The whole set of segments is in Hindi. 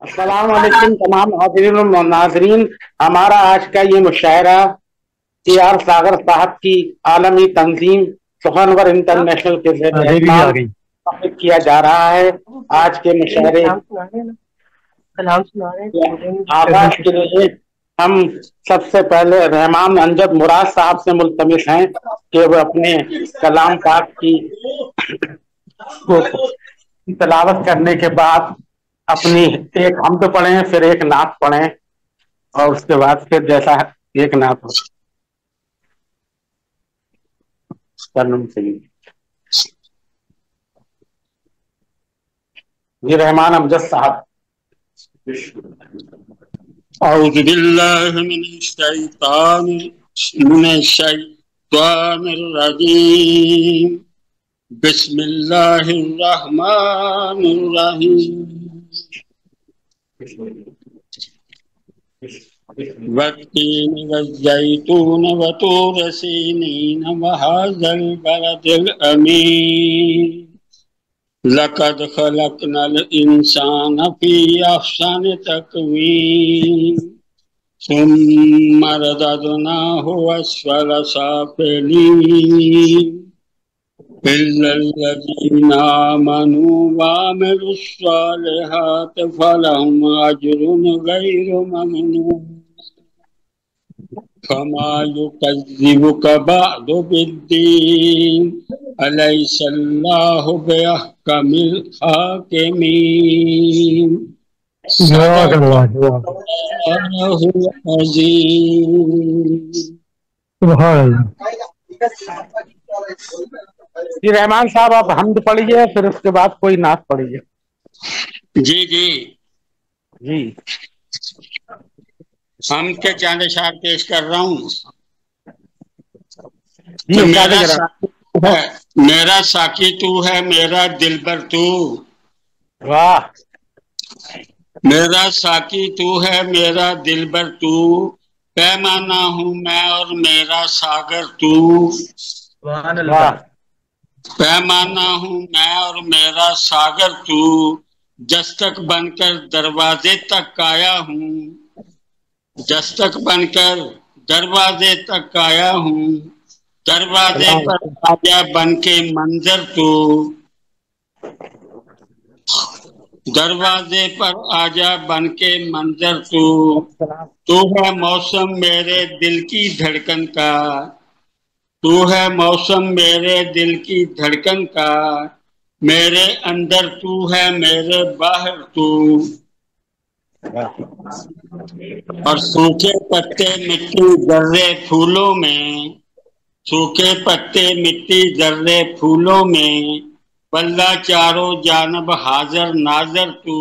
अस्सलाम वालेकुम तमाम हाज़िरीन और नाज़रीन। हमारा आज का ये मुशायरा टी.आर. सागर साहब की आलमी तंजीम सुखनवर इंटरनेशनल के ज़रिए मुनक़िद किया जा रहा है। आज के मुशायरे आगाज के लिए हम सबसे पहले रहमान अमजद मुराद साहब से मुल्तमिस हैं कि वो अपने कलाम पाक की तिलावत करने के बाद अपनी एक हम्द पढ़ें, फिर एक नात पढ़ें और उसके बाद फिर जैसा एक नात हो जी रहमान अमजद साहब। औज़ु बिल्लाहि मिनश्शैतानिर रजीम। बिस्मिल्लाहिर रहमानिर रहीम। वत्तीन वज़्ज़ैतून वतूर सीनीन वहाज़ल बलदिल अमीन। लक़द ख़लक़नल इंसान फ़ी अहसनि तक़वीम सुम्मा रददनाहु अस्फ़ल साफ़िलीन इल्लल्लज़ीना आमनू वअमिलुस्सालिहाति फ़लहुम अज्रुन ग़ैरु ममनून। फमा युकज़्ज़िबुक बअदु बिद्दीन अलैहिस्सलाहु बिअहकमिल हाकिमीन। सदक़ल्लाहुल अज़ीम। जी रहमान साहब, आप हम्द पढ़िए, फिर उसके बाद कोई नात पढ़िए। जी जी जी हम के चांद अशार पेश कर रहा हूँ। जी मेरा साकी तू है, मेरा दिलबर तू। वाह। मेरा साकी तू है, मेरा दिलबर तू। पैमाना हूँ मैं और मेरा सागर तू। वाह। पैमाना हूँ मैं और मेरा सागर तू। दस्तक बनकर दरवाजे तक आया हूँ। दस्तक बनकर दरवाजे तक आया हूँ। दरवाजे पर आजा बन के मंजर तू। दरवाजे पर आजा बन के मंजर तू। तू है मौसम मेरे दिल की धड़कन का। तू है मौसम मेरे दिल की धड़कन का। मेरे अंदर तू है, मेरे बाहर तू। और सूखे पत्ते मिट्टी जर्रे फूलों में। सूखे पत्ते मिट्टी जर्रे फूलों में। वल्ला चारों जानब हाजर नाजर तू।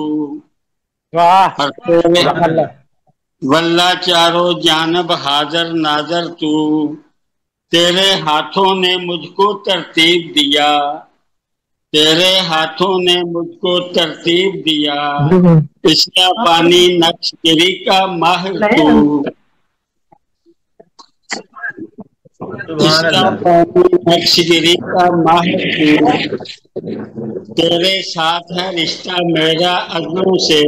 वल्ला चारों जानब हाजर नाजर तू। तेरे हाथों ने मुझको तरतीब दिया। तेरे हाथों ने मुझको तरतीब दिया। इसका पानी नक्शगिरी का माहिर तू। इसका पानी नक्शगिरी का माहिर तू। तेरे साथ है रिश्ता मेरा अज़्मों से।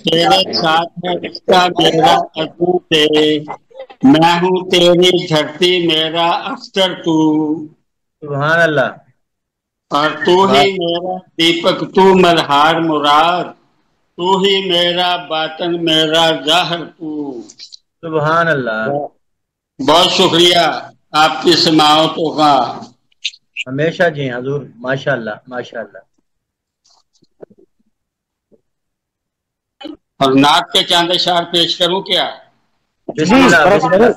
तेरे साथ है रिश्ता मेरा अज़्मों से। मैं हूँ तेरी धरती मेरा अख्तर तू। सुभान अल्लाह। और तू ही मेरा दीपक, तू मल्हार मुराद। तू ही मेरा बातन, मेरा ज़ाहिर तू। सुभान अल्लाह। बहुत शुक्रिया आपकी समाअतों का। हमेशा जी हजूर, माशाअल्लाह माशाअल्लाह। और नाक के चांद अशार पेश करूं क्या? बिस्मिल्लाह बिस्मिल्लाह।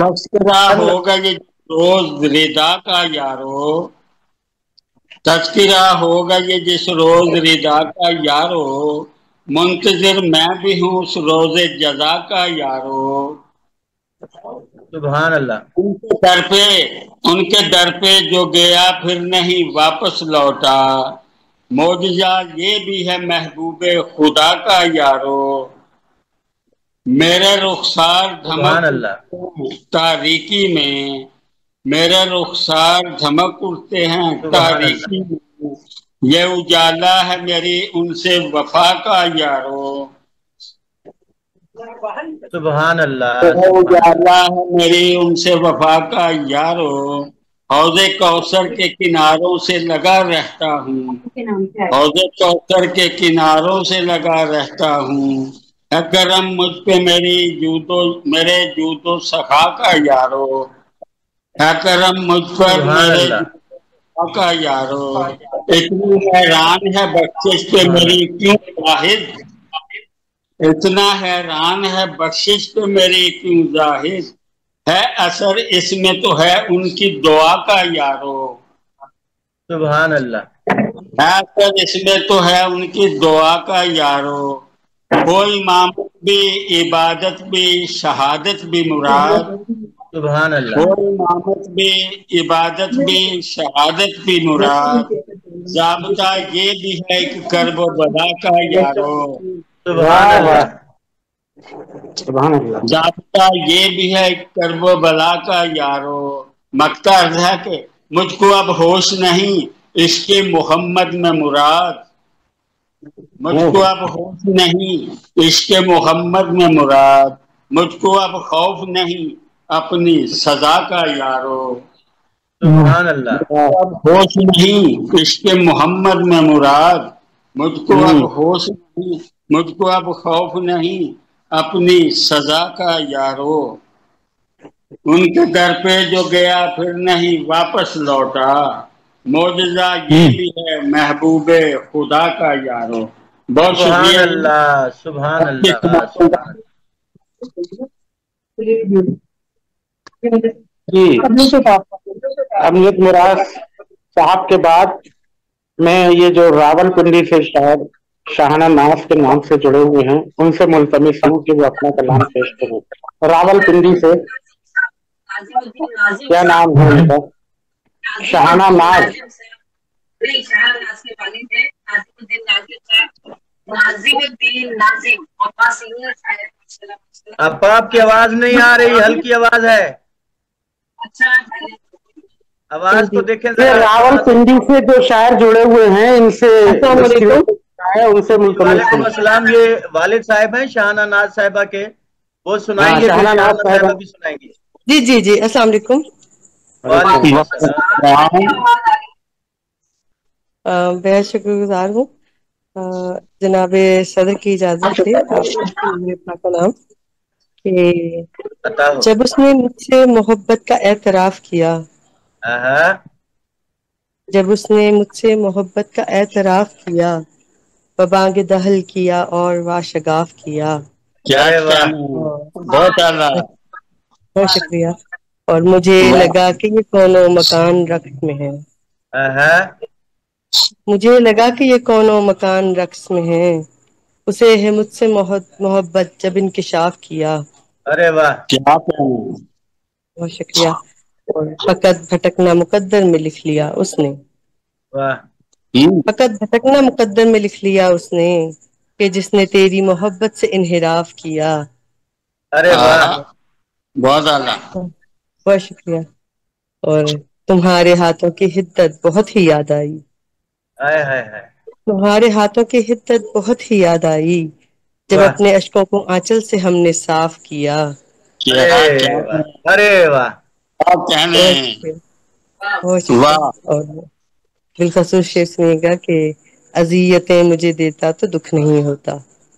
तस्करा होगा ये रोज रिदा का यारो। तस्करा होगा ये जिस रोज रिदा का यारो। मुंतजिर मैं भी हूँ उस रोजे जजा का यारो। सुभान अल्लाह। उनके दर पे जो गया फिर नहीं वापस लौटा। मौजज़ा ये भी है महबूबे खुदा का यारो। मेरे रुखसार धमक तारीकी में। मेरे रुखसार धमक उठते हैं तारीकी में। ये उजाला है मेरी उनसे वफा का यारो। सुभान अल्लाह। ये उजाला है मेरी उनसे वफा का यारो। हौज़े कौसर के किनारों से लगा रहता हूँ। हौज़े कौसर के किनारों से लगा रहता हूँ। है करम मुझ पे मेरे जूदो सखा का यारो। है करम मुझ पर सुभान मेरे अल्लाह। जूदो का यारो। इतनी हैरान है बख्शिश पे सुभान मेरी अल्लाह। क्यों जाहिद। इतना हैरान है बख्शिश पे मेरी क्यों जाहिद। है असर इसमें तो है उनकी दुआ का यारो। सुभान अल्लाह। है असर इसमें तो है उनकी दुआ का यारो। हो इमामत भी इबादत भी शहादत भी मुराद। सुभान हो अल्लाह। इमामत भी इबादत भी शहादत भी मुराद। जाबता ये भी है कि कर्ब बला का यारो। सुभान वाह वाह, अल्लाह। सुभान अल्लाह। जाबता ये भी है कि कर्ब बला का यारो। मकता है कि मुझको अब होश नहीं इसके मोहम्मद में मुराद। मुझको अब होश नहीं इसके मोहम्मद में मुराद। मुझको अब खौफ नहीं अपनी सजा का यारो। सुभान अल्लाह। अब होश नहीं इसके मोहम्मद में मुराद। मुझको अब होश नहीं मुझको अब खौफ नहीं अपनी सजा का यारो। उनके दर पे जो गया फिर नहीं वापस लौटा। मोजज़ा ये भी है महबूबे खुदा का यारो। बहुत सुभान शुक्रिया जी। अल्लाह। सुभान आपकी अल्लाह। खिदमत सुभान। जी, अमजद मुराद साहब के बाद मैं ये जो रावलपिंडी से शायद शाहाना नाज के नाम से जुड़े हुए हैं उनसे मुल्तमिस हूँ कि वो अपना कलाम पेश करें। रावलपिंडी से क्या नाम है उनका? शाहाना नाज। अब आपकी आवाज नहीं आ रही, हल्की आवाज है। आवाज को देखें ये जरा थोड़ा सा। रावलपिंडी से जो शायर जुड़े हुए हैं इनसे उनसे मुल्तमिस वालेकुम हूँ। अस्सलाम। ये वालिद साहब हैं शाहाना नाज साहिबा के, वो हाँ, सुनाएंगे, फिर शाहाना नाज शाहाना साहब। साहिबा भी सुनाएंगी। जी जी जी, अस्सलाम वालेकुम। वालेकुम अस्सलाम। बेहद शुक्रगुजार हूँ जनाब सदर की इजाजत से मेरे अपना नाम कि अता हो। जब उसने मुझसे मोहब्बत का एतराफ किया। आहा। जब उसने मुझसे मोहब्बत का एतराफ किया, बबांग दहल किया और वाशगाफ किया। क्या अरे वाह। कहना। और बहुत आला। बहुत शुक्रिया। और मुझे वाह। लगा कि ये कोनो मकान रक्स में है। आहा। मुझे लगा कि ये कोनो मकान रक्स में है। उसे है मुझसे मोहब्बत जब इंकिशाफ किया। अरे वाह। क्या कहना। बहुत शुक्रिया। और फकत भटकना मुकद्दर में लिख लिया उसने। वाह। फकत भटकना मुकद्दर में लिख लिया उसने कि जिसने तेरी मोहब्बत से इन्हिराफ किया। अरे वाह। बहुत आला। बहुत शुक्रिया। और तुम्हारे हाथों की हिद्दत बहुत ही याद आई। हाय हाय हाय। तुम्हारे हाथों की हिद्दत बहुत ही याद आई जब वाह। अपने अश्कों को आंचल से हमने साफ किया। क्या अरे कहना। वाह। अरे वाह। क्या कहने। बहुत शुक्रिया। बहुत शुक्रिया। वाह। और बिलखसूस शेर सुनिएगा कि अजियतें मुझे देता तो दुख नहीं होता।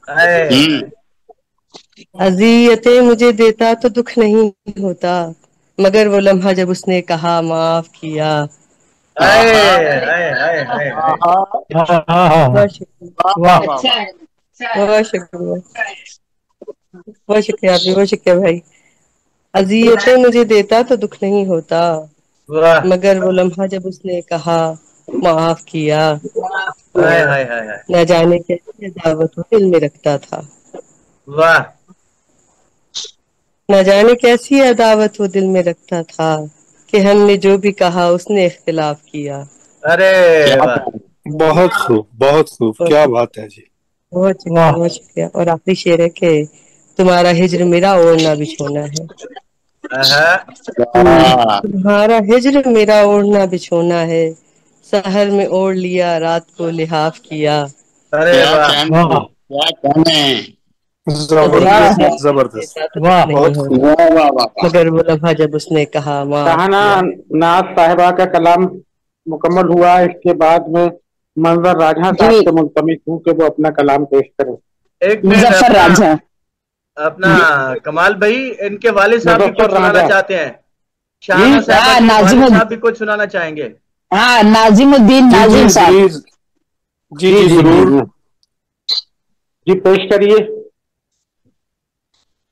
हाय हाय। अजियतें मुझे देता तो दुख नहीं होता, मगर वो लम्हा जब उसने कहा माफ किया। हाय आहा। हाय हाय हाय हाय। आहा। बहुत शुक्रिया। वाह वाह वाह। बहुत शुक्रिया। बहुत शुक्रिया आपकी, बहुत शुक्रिया भाई। अजियतें मुझे देता तो दुख नहीं होता, वाह। मगर वो लम्हा जब उसने कहा माफ किया। हाय और हाय हाय हाय। न जाने कैसी दावत वो दिल में रखता था। वाह। न जाने कैसी अदावत वो दिल में रखता था कि हमने जो भी कहा उसने इख्तिलाफ किया। अरे क्या वाह। कहना। बहुत खूब, बहुत क्या शुक्रिया। बात है जी। बहुत शुक्रिया। बहुत शुक्रिया। और आखिरी शेर है कि तुम्हारा हिज्र मेरा ओढ़ना बिछोना है। आहा। वाह। तुम्हारा हिज्र मेरा ओढ़ना बिछोना है, सहर में ओढ़ लिया, रात को लिहाफ किया। अरे क्या वाह, कहने, क्या कहने। जबरदस्त जबरदस्त, देता तो वाह कुछ नहीं बहुत होता, खूब। वाह वाह वाह वाह। मगर वो लम्हा जब उसने कहा माफ शाहाना किया। नाज साहिबा का कलाम मुकम्मल हुआ। इसके बाद में मंजर राजा साहब जी से मुल्तमिस हूँ कि वो अपना कलाम पेश करें। एक मिनट, मुजफ्फर अपना राजा। अपना कमाल भाई, इनके वालिद साहब भी कुछ मुजफ्फर सुनाना राजा चाहते हैं। शाहाना साहबा हाँ, के वालिद नाजिम, साहब भी कुछ सुनाना चाहेंगे। हाँ, नाजिमुद्दीन जी जी नाजिम साहब। जी जी जी जरूर। जी पेश करिए।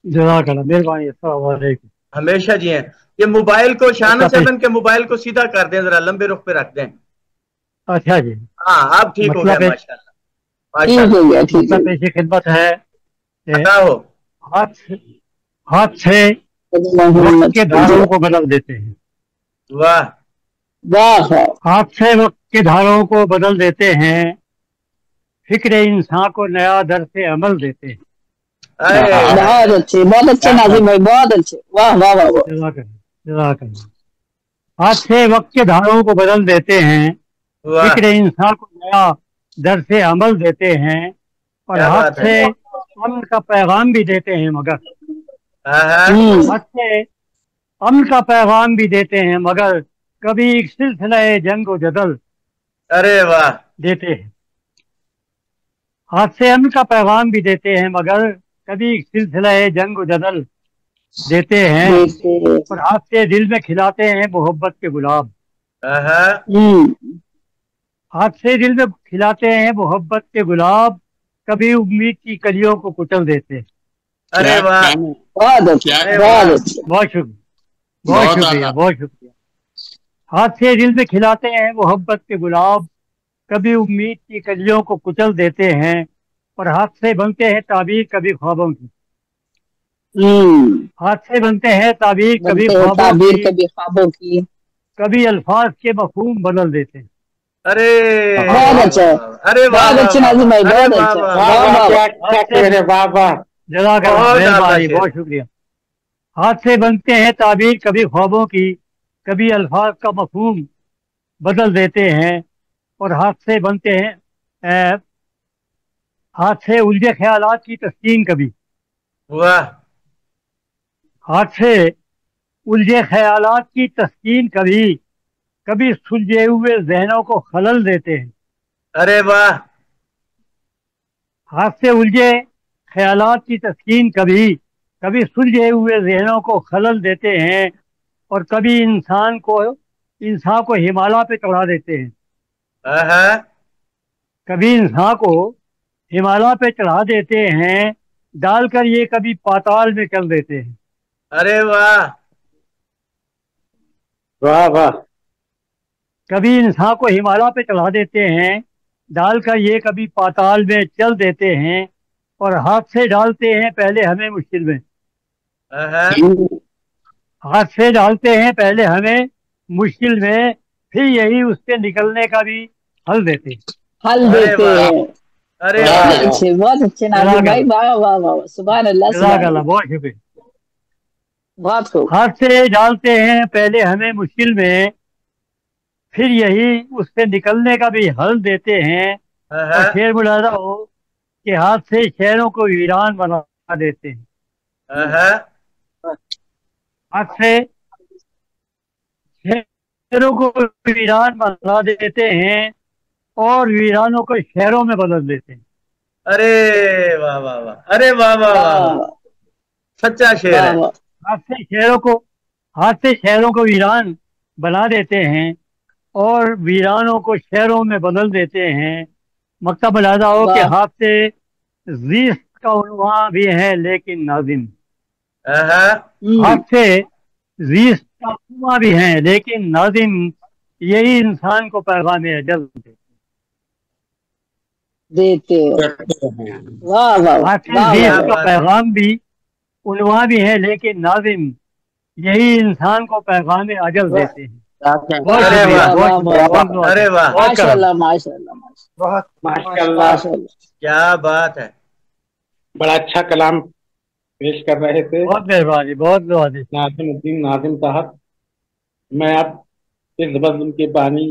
जज़ाकल्लाह, मेहरबानी, अस्सलाम वालेकुम। हमेशा जी हैं। ये मोबाइल को, शाहाना अच्छा साहब के मोबाइल को सीधा कर दें, जरा लंबे रुख पे रख दें। अच्छा जी, हाँ, अब ठीक हो गया, मतलब एक माशाल्लाह ठीक माशाल्लाह। हो गया, ठीक हो मतलब गया। पेशी खिदमत है कि अता हो। हाथ हाथ से वक्त के धारों को बदल देते हैं। वाह वाह वाह, हाथ से वक्त के धारों को बदल देते हैं, फिक्र इंसान को नया दर से अमल देते हैं। अरे बहुत अच्छे, बहुत अच्छे नाजिम भाई, बहुत अच्छे, वाह वाह वाह वाह। जज़ाकल्लाह, जज़ाकल्लाह। हाथ से वक्त के धारों को बदल देते हैं, वाह, फिक्र इंसान को नया दर से अमल देते हैं, और क्या हाथ बात है। से अमन का पैगाम भी देते हैं, मगर हाँ, हाथ से अमन का पैगाम भी देते हैं, मगर कभी एक सिलसिला जंग व जदल अरे वाह, देते हैं। हाथ से अमन का पैगाम भी देते हैं, मगर कभी एक सिलसिला जंग व जदल देते हैं, देते, और हाथ से दिल में खिलाते हैं मोहब्बत के गुलाब। हाँ, हाथ से दिल में खिलाते हैं मोहब्बत के गुलाब, कभी उम्मीद की कलियों को कुचल देते हैं। अरे क्या वाह, कहने, बहुत अच्छे, क्या अरे बहुत वाह, अच्छे। बहुत शुक्रिया, बहुत बहुत शुक्रिया, आला। बहुत शुक्रिया। हाथ से दिल में खिलाते हैं मोहब्बत के गुलाब, कभी उम्मीद की कलियों को कुचल देते हैं, और हाथ से बनते हैं ताबीर कभी ख्वाबों की। हाथ से बनते हैं ताबीर कभी बनते हैं ख्वाबों ताबीर की, कभी ख्वाबों की। कभी अल्फाज के मफहूम बदल देते हैं। अरे बहुत अच्छा, अरे वाह, बहुत अच्छे नाजिम भाई, अरे बहुत वाह अच्छा, वाह, वाह वाह वाह, वाह। क्या क्या शेर है, वाह वाह। जज़ाकल्लाह, बहुत आला मेहरबानी, शेर। बहुत शुक्रिया। हाथ से बनते हैं ताबीर कभी ख्वाबों की, कभी अल्फाज का मफहूम बदल देते हैं, और हाथ से बनते हैं अ, हाथ से उलझे ख्यालात की तस्कीन कभी। वाह, हाथ से उलझे ख्यालात की तस्कीन कभी, कभी सुलझे हुए जहनों को खलल देते हैं। अरे वाह, हाथ से उलझे ख्यालात की तस्कीन कभी, कभी सुलझे हुए जहनों को खलल देते हैं, और कभी इंसान को हिमालय पे चढ़ा देते हैं। हाँ, कभी इंसान को हिमालय पे चढ़ा देते हैं, डालकर ये कभी पाताल में चल देते हैं। अरे वाह, वाह वाह। कभी इंसान को हिमालय पे चढ़ा देते हैं, डालकर ये कभी पाताल में चल देते हैं, और हाथ से डालते हैं पहले हमें मुश्किल में। हाँ, हाथ से डालते हैं पहले हमें मुश्किल में, फिर यही उससे निकलने का भी हल देते हैं। हल अरे देते वाह, हैं। अरे वाह वाह, बहुत वाह। अच्छे नाजिम भाई, वाह वाह वाह, सुभान अल्लाह, सुभान जज़ाकल्लाह, अल्लाह, बहुत शुक्रिया। बहुत खूब। हाथ से डालते हैं पहले हमें मुश्किल में, फिर यही उससे निकलने का भी हल देते हैं, और हाँ, शेर मुलाजा हो कि हाथ से शहरों को वीरान बना देते हैं। हाँ, हाथ से शहरों को वीरान बना देते हैं, और वीरानों को शहरों में बदल देते हैं। अरे वाह वाह वाह, अरे वाह वाह वाह वाह, वाह सच्चा शेर वाह है। वाह, हाथ से शहरों को वीरान बना देते हैं, और वीरानों को शहरों में बदल देते हैं। मक्का मुलाजा हो कि वाह, हाथ से रिस्क का उन्वान भी है लेकिन नाजिम। हाँ, हाथ से रिस्क का उन्वान भी है लेकिन नाजिम, यही इंसान को पैगाम अजल देते हैं। देते हो। करते हैं। वाह वाह हाथ से वाह रिस्क वाह, वाह। का पैगाम भी उन्वान भी है लेकिन नाजिम, यही इंसान को पैगाम अजल वाह, देते हैं। क्या कहने, बहुत अरे शुक्रिया, वाह, बहुत वाह, शुक्रिया, वाह, बहुत दुआ, अरे वाह, बहुत करम। माशाल्लाह माशाल्लाह बहुत माशाल्लाह, माशाल्लाह। क्या बात है। बड़ा अच्छा कलाम पेश कर रहे थे बहुत मेहरबानी, बहुत दुआ दी। नाजिमुद्दीन नाजिम साहब। मैं अब इस बज़्म के बानी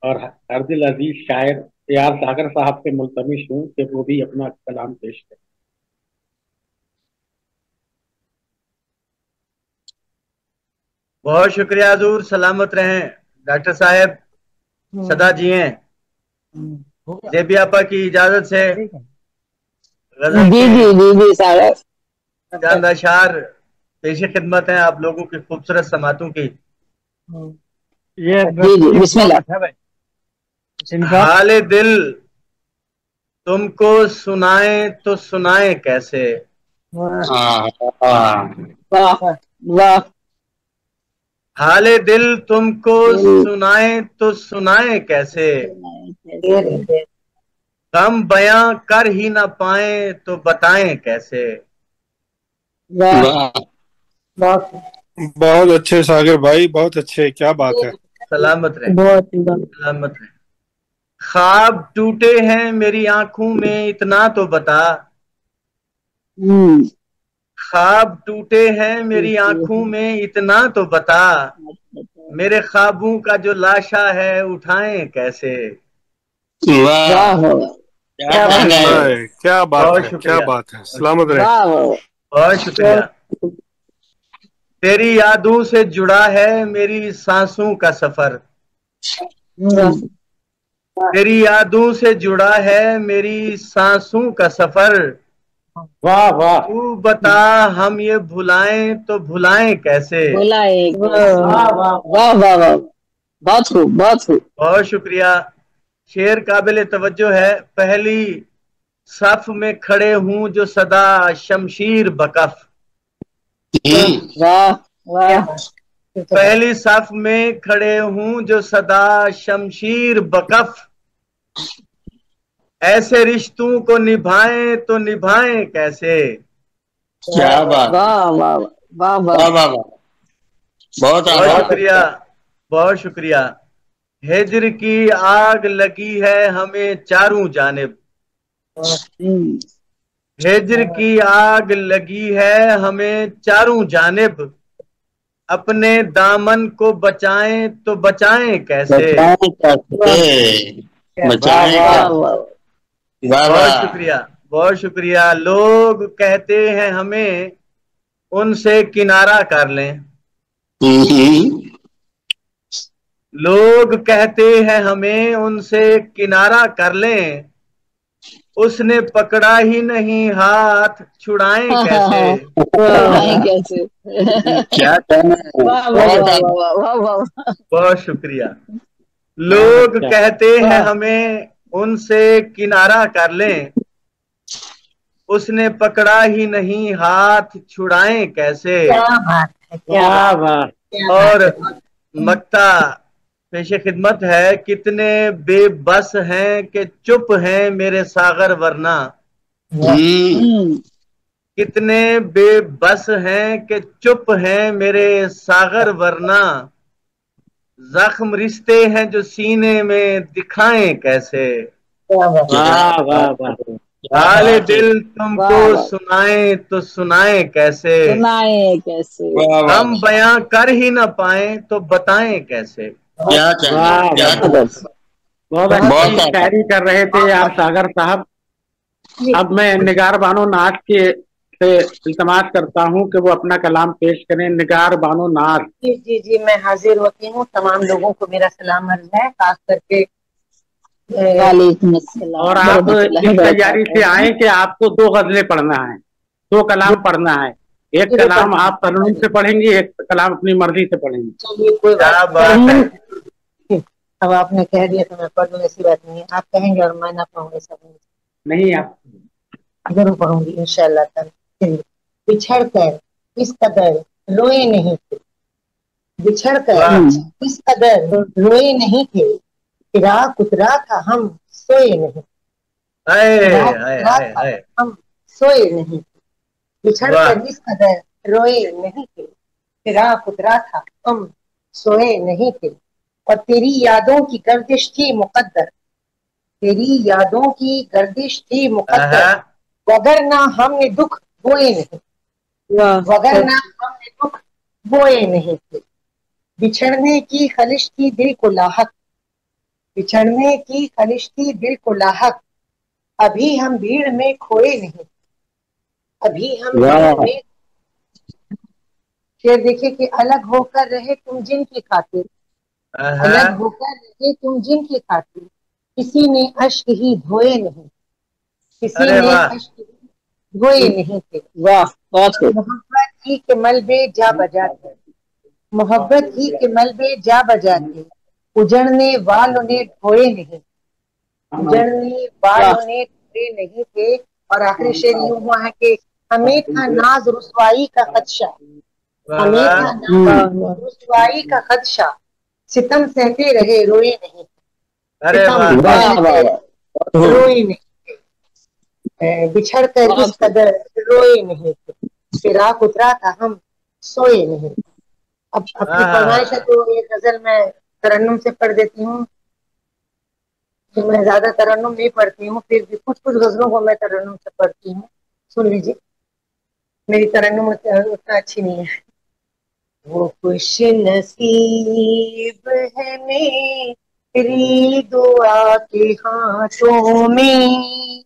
और अर्दिल अजीज शायर यार सागर साहब से मुल्तमिस हूँ कि वो भी अपना कलाम पेश करें। बहुत शुक्रिया हजूर, सलामत रहें डॉक्टर साहब, सदा जिए। जेबी आपा की इजाजत से गजल जी के जी जी जी साहब। चंद अशार पेश खिदमत है आप लोगों की खूबसूरत समातों की। ये जी जी बिस्मिल्लाह। है भाई, इनका हाले दिल तुमको सुनाए तो सुनाए कैसे, हाँ वाह वाह। हाले दिल तुमको सुनाए तो सुनाए कैसे, गम बयां कर ही ना पाए तो बताएं कैसे। वाह वाह बहुत अच्छे सागर भाई, बहुत अच्छे, क्या बात है। सलामत रहे, बहुत। सलामत रहे। ख्वाब टूटे हैं मेरी आंखों में इतना तो बता, हम्म। ख्वाब टूटे हैं मेरी आंखों में इतना तो बता, मेरे ख्वाबों का जो लाशा है उठाएं कैसे। वाह, वाह वाह क्या कहना है। हाय, क्या बात बहुत है, क्या शुक्रिया, बात है, सलामत रहे। वाह वाह। बहुत शुक्रिया। तेरी यादों से जुड़ा है मेरी सांसों का सफर, तेरी यादों से जुड़ा है मेरी सांसों का सफर। वाह वाह तू बता हम ये भुलाएं तो भुलाएं कैसे। बोला एक। वाह वाह वाह वाह वाह। बहुत खूब बहुत खूब। बहुत शुक्रिया। शेर काबिल तवज्जो है। पहली सफ में खड़े हूं जो सदा शमशीर बकफ, वाह वाह। पहली सफ में खड़े हूं जो सदा शमशीर बकफ, ऐसे रिश्तों को निभाएं तो निभाएं कैसे। क्या बात, वाह वाह वाह वाह। वाह वाह वाह, बहुत बहुत आभार। शुक्रिया, बहुत शुक्रिया। हिज्र की आग लगी है हमें चारों जानिब, हिज्र की आग लगी है हमें चारों जानिब, अपने दामन को बचाएं तो बचाएं कैसे। बचाएं कैसे, बचाएं वाह कैसे। वाह। वाह बहुत वाह। शुक्रिया, बहुत शुक्रिया। लोग कहते हैं हमें उनसे किनारा कर लें, हम्म, लोग कहते हैं हमें उनसे किनारा कर लें, उसने पकड़ा ही नहीं हाथ छुड़ाएं कैसे। छुड़ाएं कैसे। क्या कहना है, वाह वाह बहुत वाह आभार। वाह वाह वाह। बहुत शुक्रिया। बहुत लोग अच्छा। कहते हैं हमें उनसे किनारा कर लें, उसने पकड़ा ही नहीं हाथ छुड़ाएं कैसे। वाह वाह और मक्ता पेशे खिदमत है। कितने बेबस हैं कि चुप हैं मेरे सागर वरना, कितने बेबस हैं कि चुप हैं मेरे सागर वरना, जख्म रिश्ते हैं जो सीने में दिखाएं कैसे। क्या वाह वाह बात वाह है, क्या हाले बात है। दिल तुमको वाह वाह। सुनाए तो सुनाए कैसे, सुनाए कैसे। वाह वाह हम वाह, बयां कर ही ना पाए तो बताएं कैसे। क्या कहना है, वाह क्या वाह कहना है। बहुत बहुत अच्छी आभार। शायरी कर रहे थे यार सागर साहब। अब मैं निगार बानो नाज के से इल्तमास करता हूँ कि वो अपना कलाम पेश करें। निगार बानो नाज। जी जी जी, मैं हाजिर होती हूँ। तमाम लोगों को मेरा सलाम अर्ज है, खास करके वालेकुम और अस्सलाम आप वरहमतुल्लाहि इस तैयारी से वबरकातुहू। आए कि आपको दो गजलें पढ़ना है, दो कलाम पढ़ना है। एक कलाम आप तरन्नुम से पढ़ेंगे, एक कलाम अपनी मर्जी से पढ़ेंगे। चलिए कोई क्या बात बात है। नहीं, अब आपने कह दिया तो मैं पढ़ लूँ, ऐसी बात नहीं है। आप कहेंगे और मैं ना पढ़ूँ ऐसा नहीं, नहीं आप जरूर पढ़ूंगी इंशाअल्लाह ताला। बिछड़ कर इस कदर रोए नहीं थे, बिछड़ कर वाह इस कदर रोए नहीं थे, रात उतरा था हम सोए नहीं, हाय रात हाय उतरा हाय था हाय। हम सोए नहीं, बिछड़ वाह कर इस कदर रोए नहीं थे, फिराक उतरा था हम सोए नहीं थे। और तेरी यादों की गर्दिश थी मुकद्दर, तेरी यादों की गर्दिश थी मुकद्दर, आहा, वगरना हमने दुख बोए नहीं, वगरना हमने दुख बोए नहीं थे। बिछड़ने की खलिश थी दिल को लाहक, बिछड़ने की खलिश थी दिल को लाहक, अभी हम भीड़ में खोए नहीं, अभी हम भीड़ में। शेर देखिए कि अलग होकर रहे तुम जिनकी खातिर, अलग होकर रहे तुम जिनकी खातिर, किसी ने अश्क ही धोए नहीं, किसी ने अश्क धोए नहीं थे। वाह बहुत खूब। मोहब्बत ही के मलबे जा बजाते, मोहब्बत ही के मलबे जा बजाते, उजड़ने वालों ने ढोए नहीं, उजड़ने वालों ने ढोए नहीं थे। और आखिरी शेर यूं हुआ है कि हमें था नाज रुसवाई का खदशा, हमें था नाज रुसवाई का खदशा, सितम सहते रहे रोए नहीं, रोए नहीं, बिछड़ कर इस कदर रोए नहीं थे, फिराक उतरा था हम सोए नहीं। अब अपनी फरमाइश है तो ये गजल मैं तरन्नुम से पढ़ देती हूँ। तो मैं ज्यादा तरन्नुम नहीं पढ़ती हूँ, फिर भी कुछ कुछ गजलों को मैं तरन्नुम से पढ़ती हूँ। सुन लीजिए, मेरी तरन्नुम उतना अच्छी नहीं है। वो खुश नसीब है मेरी दुआ के हाथों में,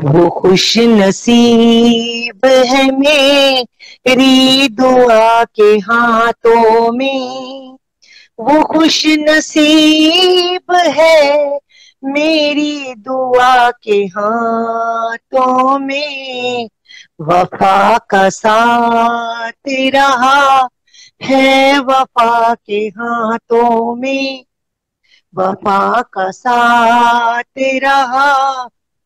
वो खुश नसीब है मेरी दुआ के हाथों में, वो खुश नसीब है मेरी दुआ के हाथों में, वफा का साथ रहा है वफा के हाथों में, वफा का साथ रहा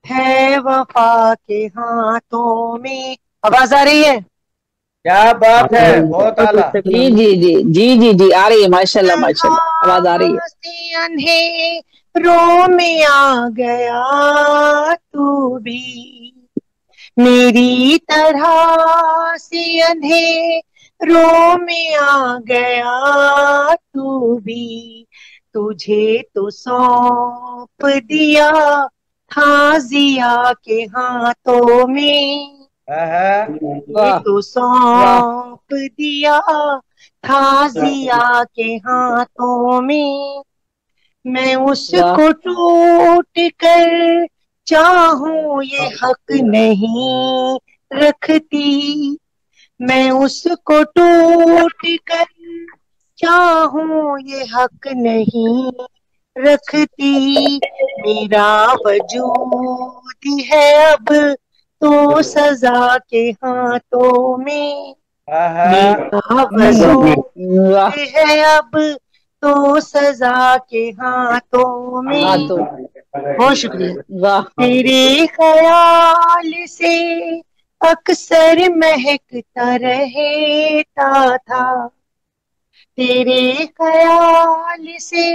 है वफा के हाथों में। आवाज आ रही है? क्या बात है, बहुत आला। जी जी जी जी जी जी आ रही है, माशाल्लाह माशाल्लाह आवाज आ रही है। अंधेरों में आ गया तू भी, मेरी तरह से अंधेरों में आ गया तू भी, तुझे तो सौंप दिया था जिया के हाथों में, ये तो सौंप दिया था जिया के हाथों में, मैं उसको टूट कर चाहूं ये हक नहीं रखती, मैं उसको टूट कर चाहूं ये हक नहीं रखती, मेरा वजूद है अब तो सजा के हाथों में, मेरा वजूद है अब तो सजा के हाथों में। बहुत शुक्रिया। तेरे ख्याल से अक्सर महकता रहता था, तेरे ख्याल से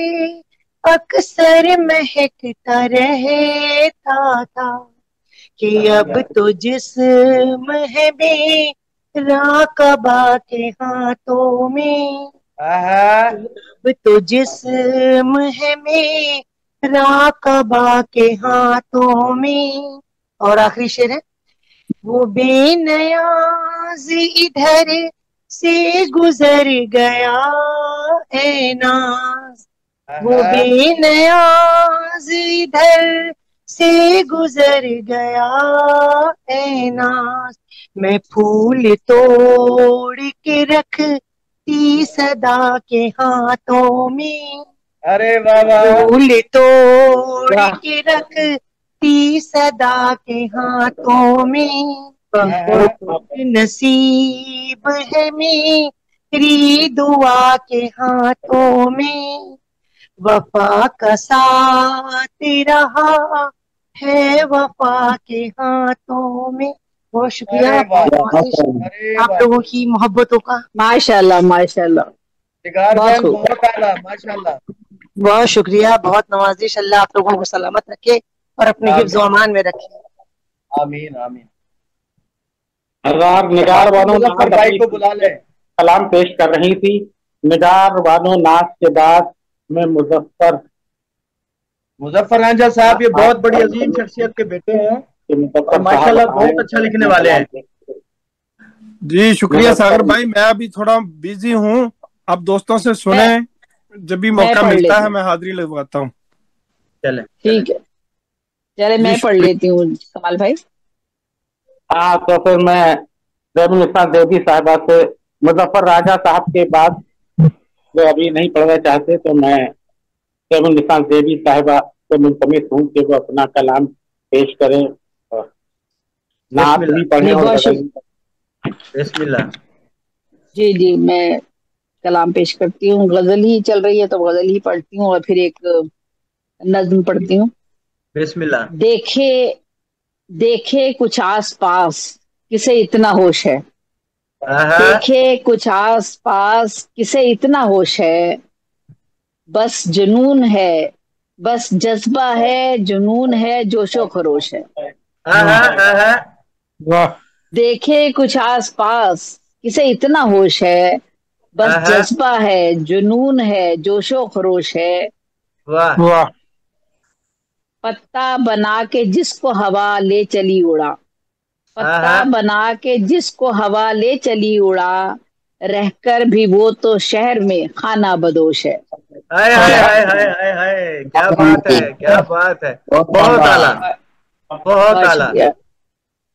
अक्सर महकता रहता था, कि अब तो जिस्म है मेरा कबा के हाथों में, अब तो जिस्म है मेरा कबा के हाथों में। और आखिरी शेर है, वो बेनियाज इधर से गुजर गया ए नाज, वो बेनियाज इधर से गुजर गया ए नाज, मैं फूल तोड़ के रखती सदा के हाथों में, अरे बाबा, फूल तोड़ के रखती सदा के हाथों में, नसीब है मेरी दुआ के हाथों में, वफा का साथ रहा है वफा के हाथों में। बहुत शुक्रिया आप लोगों की मोहब्बतों का। माशाल्लाह माशाल्लाह बहुत आला, माशाल्लाह। बहुत शुक्रिया, बहुत नवाजिश। अल्लाह आप लोगों को सलामत रखे और अपने हिफ्ज़ व अमान में रखे। आमीन आमीन। निगार बानो भाई को बुला ले। कलाम पेश कर रही थी। निगार बानो नाज के बाद में मुजफ्फर रांझा साहब, ये बहुत बड़ी अजीम शख्सियत के बेटे हैं और माशाल्लाह बहुत अच्छा लिखने वाले हैं। जी शुक्रिया सागर भाई, मैं अभी थोड़ा बिजी हूँ, आप दोस्तों से सुने, जब भी मौका मिलता है मैं हाजिरी लगवाता हूँ। चले ठीक है, चले मैं पढ़ लेती हूँ कमाल भाई। हाँ, तो फिर मैं रेबुल देवी साहिबा से मुजफ्फर राजा साहब के बाद जो अभी नहीं पढ़ना चाहते, तो मैं रेबुल देवी साहिबा से मुल्तमिस हूँ कि वो अपना कलाम पेश करें और नात भी पढ़ें और गजल भी पढ़ें। बिस्मिल्लाह। जी जी, मैं कलाम पेश करती हूँ। गजल ही चल रही है तो गजल ही पढ़ती हूँ और फिर एक नज्म पढ़ती हूँ। बिस्मिल्लाह। देखे देखे कुछ आस पास किसे इतना होश है, देखे कुछ आस पास किसे इतना होश है, बस जुनून है, बस जज्बा है, जुनून है, जोशो खरोश है। वाह। देखे कुछ आस पास किसे इतना होश है, बस जज्बा है, जुनून है, जोशो खरोश है। वाह। पत्ता बना के जिसको हवा ले चली उड़ा, पत्ता बना के जिसको हवा ले चली उड़ा, रहकर भी वो तो शहर में खाना बदोश है। हाय हाय हाय हाय हाय हाय, क्या बात है, क्या बात है, बहुत आला, बहुत आला।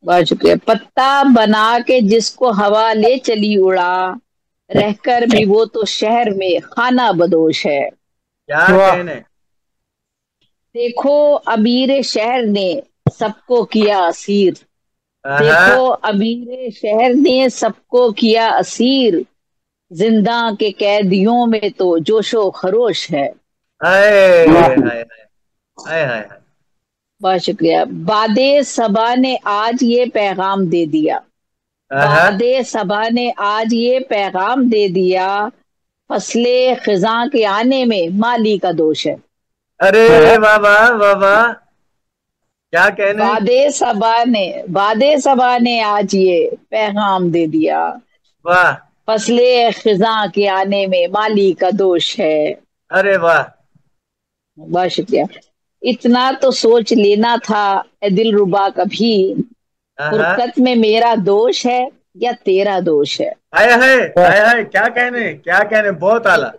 बहुत शुक्रिया। पत्ता बना के जिसको हवा ले चली उड़ा, रहकर भी वो तो शहर में खाना बदोश है। क्या कहने। देखो अमीर शहर ने सबको किया असीर, देखो अमीर शहर ने सबको किया असीर, जिंदा के कैदियों में तो जोशो खरोश है। हाय हाय हाय हाय हाय। बहुत शुक्रिया। बादे सबा ने आज ये पैगाम दे दिया, बादे सबा ने आज ये पैगाम दे दिया, फसले खिजा के आने में माली का दोष है। अरे बाबा बाबा, क्या कहने। बादे सबा ने आज ये पैगाम दे दिया, वाह। फसले खिजा के आने में माली का दोष है। अरे वाह, बहुत शुक्रिया। इतना तो सोच लेना था ए दिल रुबा कभी, फुरकत में मेरा दोष है या तेरा दोष है। हाय हाय हाय हाय, क्या कहने, क्या कहने, बहुत आला।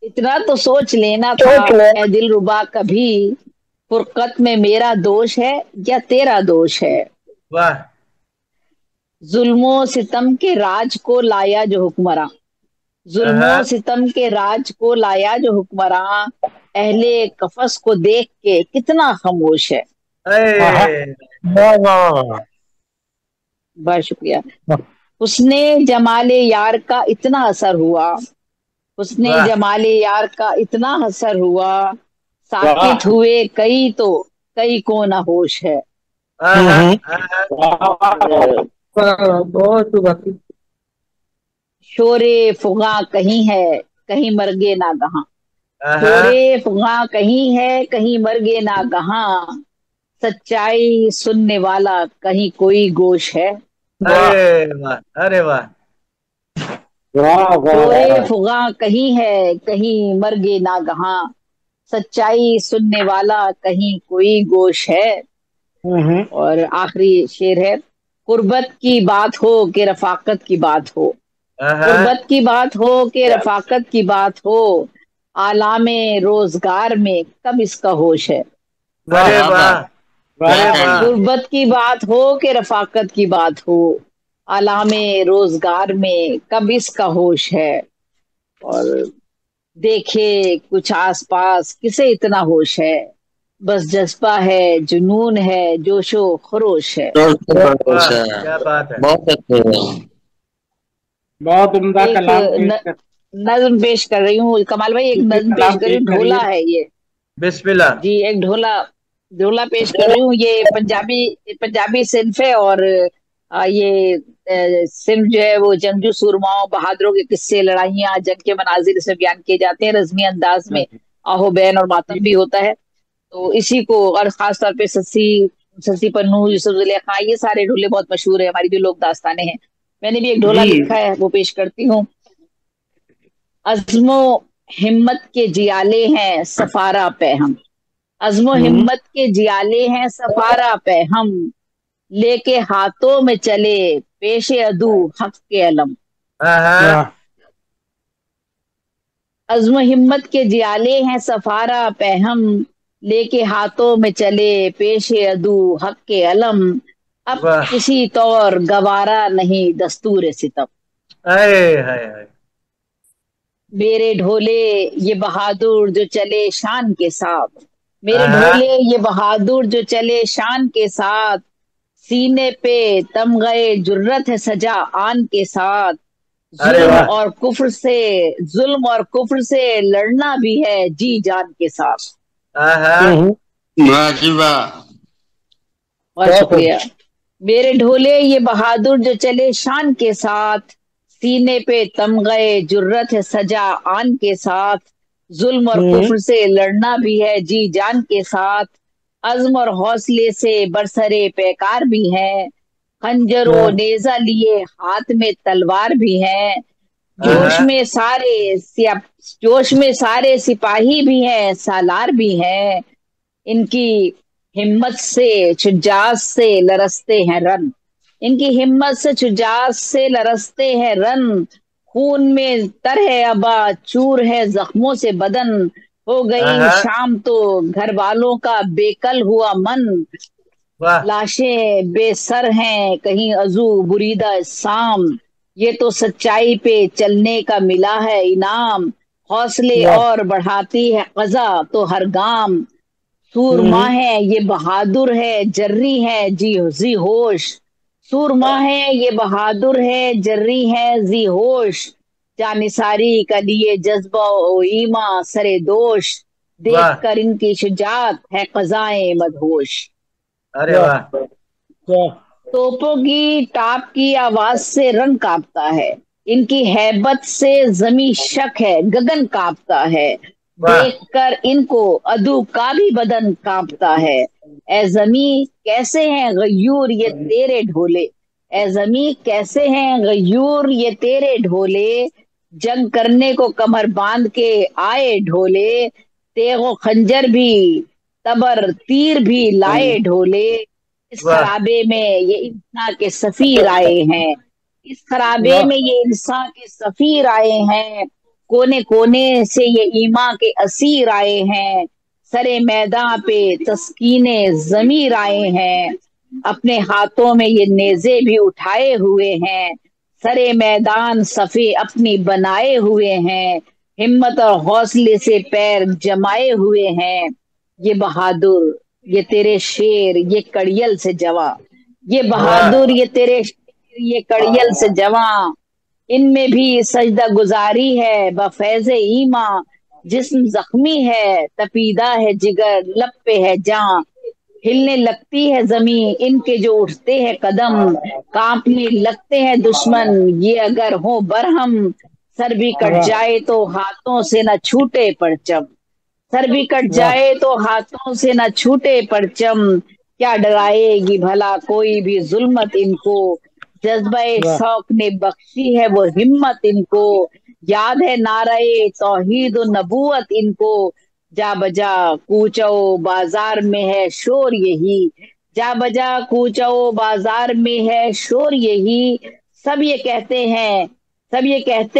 इतना तो सोच लेना था ए दिल रुबा कभी, फुरकत में मेरा दोष है या तेरा दोष है। वाह। जुल्मो सितम के राज को लाया जो हुक्मरां, जुल्मो सितम के राज को लाया जो हुक्मरां, अहले कफस को देख के कितना खामोश है। बहुत शुक्रिया। उसने जमाले यार का इतना असर हुआ, उसने जमाले यार का इतना असर हुआ, साकित हुए कई तो कई को न होश है। बहुत शोरे फुगा कहीं है कहीं मरगे ना गहा, शोरे फुगा कहीं है कहीं मरगे ना गहा, सच्चाई सुनने वाला कहीं कोई गोश है। अरे वाह, अरे वाह। शोरे फुगा कहीं है कहीं मरगे ना गहा, सच्चाई सुनने वाला कहीं कोई गोश है। और आखिरी शेर है, कुर्बत की बात हो कि रफाकत की बात हो, कुर्बत की बात हो कि रफाकत की बात हो, आलामे रोजगार में कब इसका होश है। अरे वाह, गुर्बत की बात हो कि रफाकत की बात हो, आलामे रोजगार में कब इसका होश है। और देखे कुछ आसपास किसे इतना होश है, बस जज्बा है, जुनून है, जोशो खरोश है। क्या बात है, बहुत उम्दा कलाम। नज्म पेश कर रही हूँ कमाल भाई, एक नज्म पेश कर रही हूँ, ढोला है ये। बिस्मिल्लाह जी, एक ढोला पेश कर रही हूँ। ये पंजाबी सिंफ है और ये सिंफ जो है वो जंगजू सूरमाओं बहादुरों के किस्से, लड़ाइयाँ, जंग के मनाजिर इसमें बयान किए जाते हैं। रज़मी अंदाज में आहो बैन और मातम भी होता है। तो इसी को, और खास तौर पे सस्सी पन्नू, यूसुफ ज़ुलेखा, ये सारे ढोले बहुत मशहूर है, हमारी जो लोक दास्तानें हैं। मैंने भी एक ढोला लिखा है, वो पेश करती हूँ। अज़्मो हिम्मत के जियाले हैं सफारा पे हम, अज़्मो हिम्मत के जियाले हैं सफारा पे हम, लेके हाथों में चले पेशे अदू हक के अलम। अज़्मो हिम्मत के जियाले हैं सफारा पे हम, लेके हाथों में चले पेशे अदू हक के अलम, अब किसी तौर गवारा नहीं दस्तूर सितम। मेरे ढोले ये बहादुर जो चले शान के साथ, मेरे ढोले ये बहादुर जो चले शान के साथ, सीने पे तमग़े जुर्रत है सजा आन के साथ, जुल्म और कुफ्र से लड़ना भी है जी जान के साथ। और शुक्रिया। मेरे ढोले ये बहादुर जो चले शान के साथ, सीने पे तमग़े जुर्रत है सजा आन के साथ, जुल्म और कुफ्र से लड़ना भी है जी जान के साथ, अज़्म और हौसले से बरसरे पैकार भी है, खंजर व नेजा लिए हाथ में तलवार भी है, जोश में सारे सिपाही भी हैं, सालार भी हैं, इनकी हिम्मत से शुजाअत से लरसते हैं रन, इनकी हिम्मत से शुजाअत से लरसते हैं रन, खून में तर है अबा चूर है जख्मों से बदन, हो गई शाम तो घर वालों का बेकल हुआ मन, लाशें बेसर हैं कहीं अजू बुरीदा शाम, ये तो सच्चाई पे चलने का मिला है इनाम, हौसले और बढ़ाती है क़ज़ा तो हर गाम, सूरमा है ये बहादुर है जर्री है जी होश, सूरमा है ये बहादुर है जर्री है जी होश, जानिसारी का लिए जज्बा ओ ईमा सरे दोष, देख कर इनकी शुजाअत है क़ज़ाए मदहोश। अरे वाह। तोपों की टाप की आवाज से रन कांपता है, इनकी हैबत से जमी शक है गगन कांपता है, देखकर इनको अदू का भी बदन कांपता है, ए ज़मी कैसे हैं गयूर ये तेरे ढोले, ए ज़मी कैसे हैं गयूर ये तेरे ढोले, जंग करने को कमर बांध के आए ढोले, तेगो खंजर भी तबर तीर भी लाए ढोले, इस खराबे में ये इंसान के सफीर आए हैं, इस खराबे में ये इंसान के सफीर आए हैं, कोने कोने से ये ईमा के असीर आए हैं, सरे मैदान पे तस्कीने ज़मीर आए हैं, अपने हाथों में ये नेज़े भी उठाए हुए हैं, सरे मैदान सफ़े अपनी बनाए हुए हैं, हिम्मत और हौसले से पैर जमाए हुए हैं, ये बहादुर ये तेरे शेर ये कड़ियल से जवा, ये बहादुर ये तेरे शेर ये कड़ियल से जवा, इनमें भी सजदा गुजारी है बफैज़े ईमा, जिस्म जख्मी है तपीदा है जिगर लब पे है जां, हिलने लगती है जमीन इनके जो उठते हैं कदम, कांपने लगते हैं दुश्मन ये अगर हो बरहम, सर भी कट जाए तो हाथों से न छूटे परचम, सर भी कट जाए तो हाथों से न छूटे परचम, क्या डराएगी भला कोई भी जुल्मत इनको, जज्बे शौक ने बख्शी है वो हिम्मत इनको, याद है नारे तौहीद और नबूवत इनको, जा बजा कूचो बाजार में है शोर यही, जा बजा कूचो बाजार में है शोर यही, सब ये कहते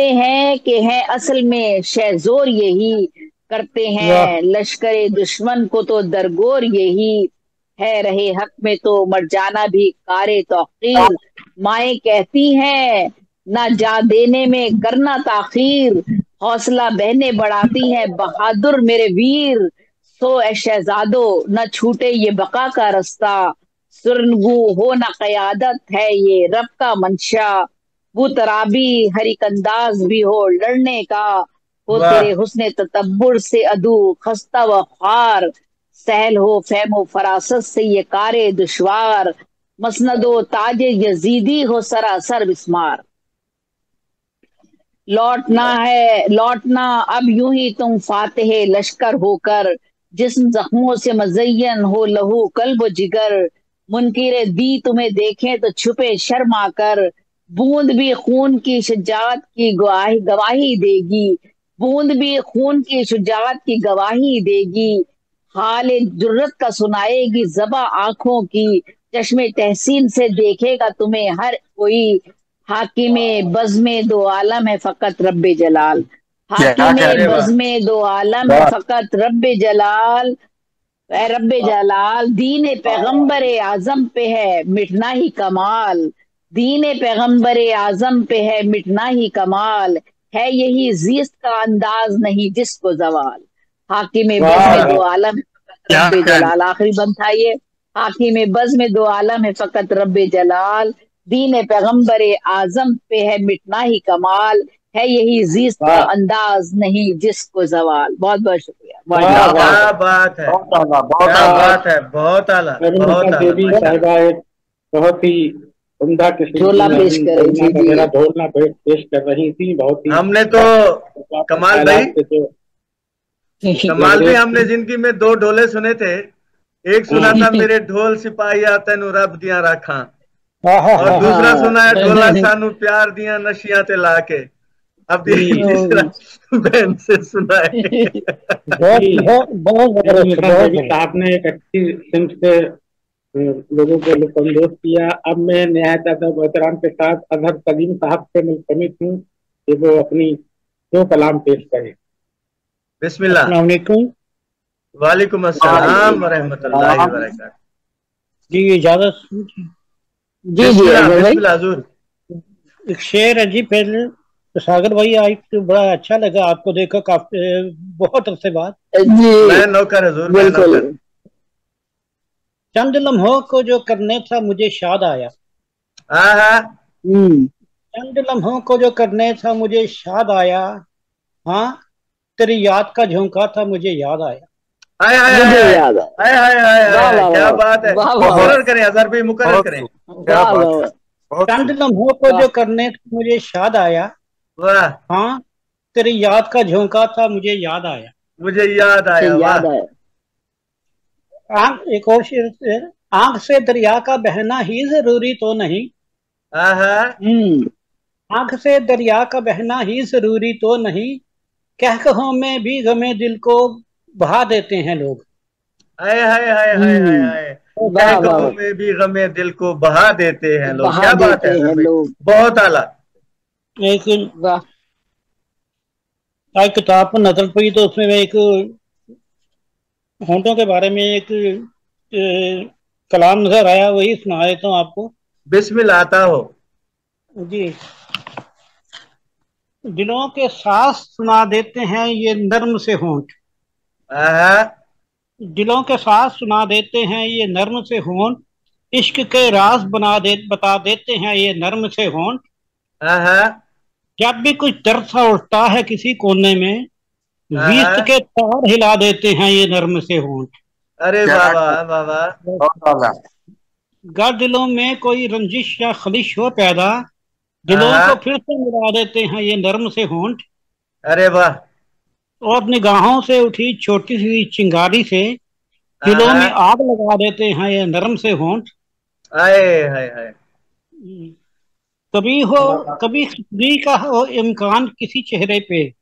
हैं कि है असल में शहजोर यही, करते हैं लश्करे दुश्मन को तो दरगोर यही, है रहे हक में तो मर जाना भी कारे तौकीर, माएँ कहती हैं ना जा देने में करना ताखीर, हौसला बहने बढ़ाती हैं बहादुर मेरे वीर, सो ए शहजादो न छूटे ये बका का रास्ता, सुरनगू हो न क़यादत है ये रब का मंशा, वो तराबी हर एक अंदाज भी हो लड़ने का, हो तेरे हुस्ने ततब्बुर से अदू खस्ता व ख्वार, सहल हो फहमो फरासत से ये कारे दुश्वार, मसनदो ताज यजीदी हो सरासर बिस्मार, लौटना अब यूं ही तुम फातिह लश्कर होकर, जिस्म जख्मों से मज़य्यन हो लहू कल्ब जिगर, मुनकिरे दी तुम्हें देखें तो छुपे शर्मा कर, बूंद भी खून की शुजाअत की गवाही देगी, बूंद भी खून की शुजाअत की गवाही देगी, हाल जुर्रत का सुनाएगी ज़बा आंखों की, चश्मे तहसीन से देखेगा तुम्हें हर कोई, हाकिमे बज़्मे दो आलम है फकत रब्बे जलाल, हाकिमे बज़्मे दो आलम है फकत रब्बे जलाल, ऐ रब्बे जलाल, दीन पैगंबर आजम पे है मिटना ही कमाल, दीन पैगंबर आजम पे है मिटना ही कमाल, है यही जीस्त का अंदाज नहीं जिसको जवाल, हाकिम बज़ में दो आलम है फकत क्या रब्बे क्या जलाल। आखिरी बंद था ये, हाकिम बज़ में दो आलम है फकत रब्बे जलाल, दीन पैगंबर आजम पे है मिटना ही कमाल, है यही जीस्त का अंदाज नहीं जिसको जवाल। बहुत बहुत शुक्रिया, बहुत क्या बात है, क्या बात है, बहुत आला, बहुत आला। देवी साहिबा एक बहुत ही उम्दा किस्म ढोला की पेश करे जी जी। वगैरह ढोलना पेश कर रही थी। बहुत ही हमने तो कमाल भाई, कमाल भी हमने जिंदगी में 2 ढोले सुने थे। एक सुना था मेरे ढोल सिपाहिया तेनू रब दिया राखा, और दूसरा सुना है ढोला सानू प्यार दिया नशिया ते लाके। अब तीसरा बहन से सुना है। साहब ने एक अच्छी सिम्स से लोगों को लुत्फानंदोज किया। अब मैं निहायत अदब एहतराम के साथ अजहर सलीम साहब से मुल्तमिस हूँ कि वो अपनी 2 कलाम पेश करें। बिस्मिल्लाह। अस्सलाम वालेकुम। वालेकुम अस्सलाम व रहमतुल्लाहि व बरकातहू। जी इजाजत। जी जी बिस्मिल्लाह हुजूर। एक शेर है जी। पहले तो सागर भाई आज तो बड़ा अच्छा लगा आपको देखो, काफी बहुत अरसे बाद। मैं नौकर हुजूर, मैं नौकर। चंद लम्हों को जो करने था मुझे याद आया, चंद लम्हों को जो करने था मुझे याद आया, हाँ तेरी याद का झोंका था मुझे याद आया। हाय हाय हाय हाय हाय हाय, क्या बात है। मुकर्रर करें अजहर भाई, मुकर्रर करें। चंद लम्हों को जो करने था मुझे याद आया, वाह, हाँ तेरी याद का झोंका था मुझे याद आया, मुझे याद आया। याद आया। आंख, एक और शेर, आंख से दरिया का बहना ही जरूरी तो नहीं, आंख से दरिया का बहना ही जरूरी तो नहीं, कहकहों में भी गमे दिल को बहा देते हैं लोग। हाय हाय हाय हाय हाय हाय, कहकहों में भी गमे दिल को बहा देते हैं लोग। क्या बात है लोग, बहुत आला। लेकिन आज किताब पर नजर पड़ी तो उसमें एक होंठों के बारे में एक कलाम नजर आया, वही सुना देता हूँ आपको। बिस्मिल्लाह। आता हो जी। दिलों के सांस सुना देते हैं ये नर्म से होंठ, दिलों के सांस सुना देते हैं ये नर्म से होंठ, इश्क के राज बता देते हैं ये नर्म से होंठ, जब भी कुछ दर्द सा उठता है किसी कोने में, विस्त के तार हिला देते हैं ये नर्म से होंठ। अरे बाबा बाबा। गर दिलों में कोई रंजिश या खलिश हो पैदा, दिलों को फिर से मिला देते हैं ये नर्म से होंठ। अरे वाह। और निगाहों से उठी छोटी सी चिंगारी से दिलों में आग लगा देते हैं ये नर्म से होंठ। कभी खफगी का हो इम्कान किसी चेहरे पे,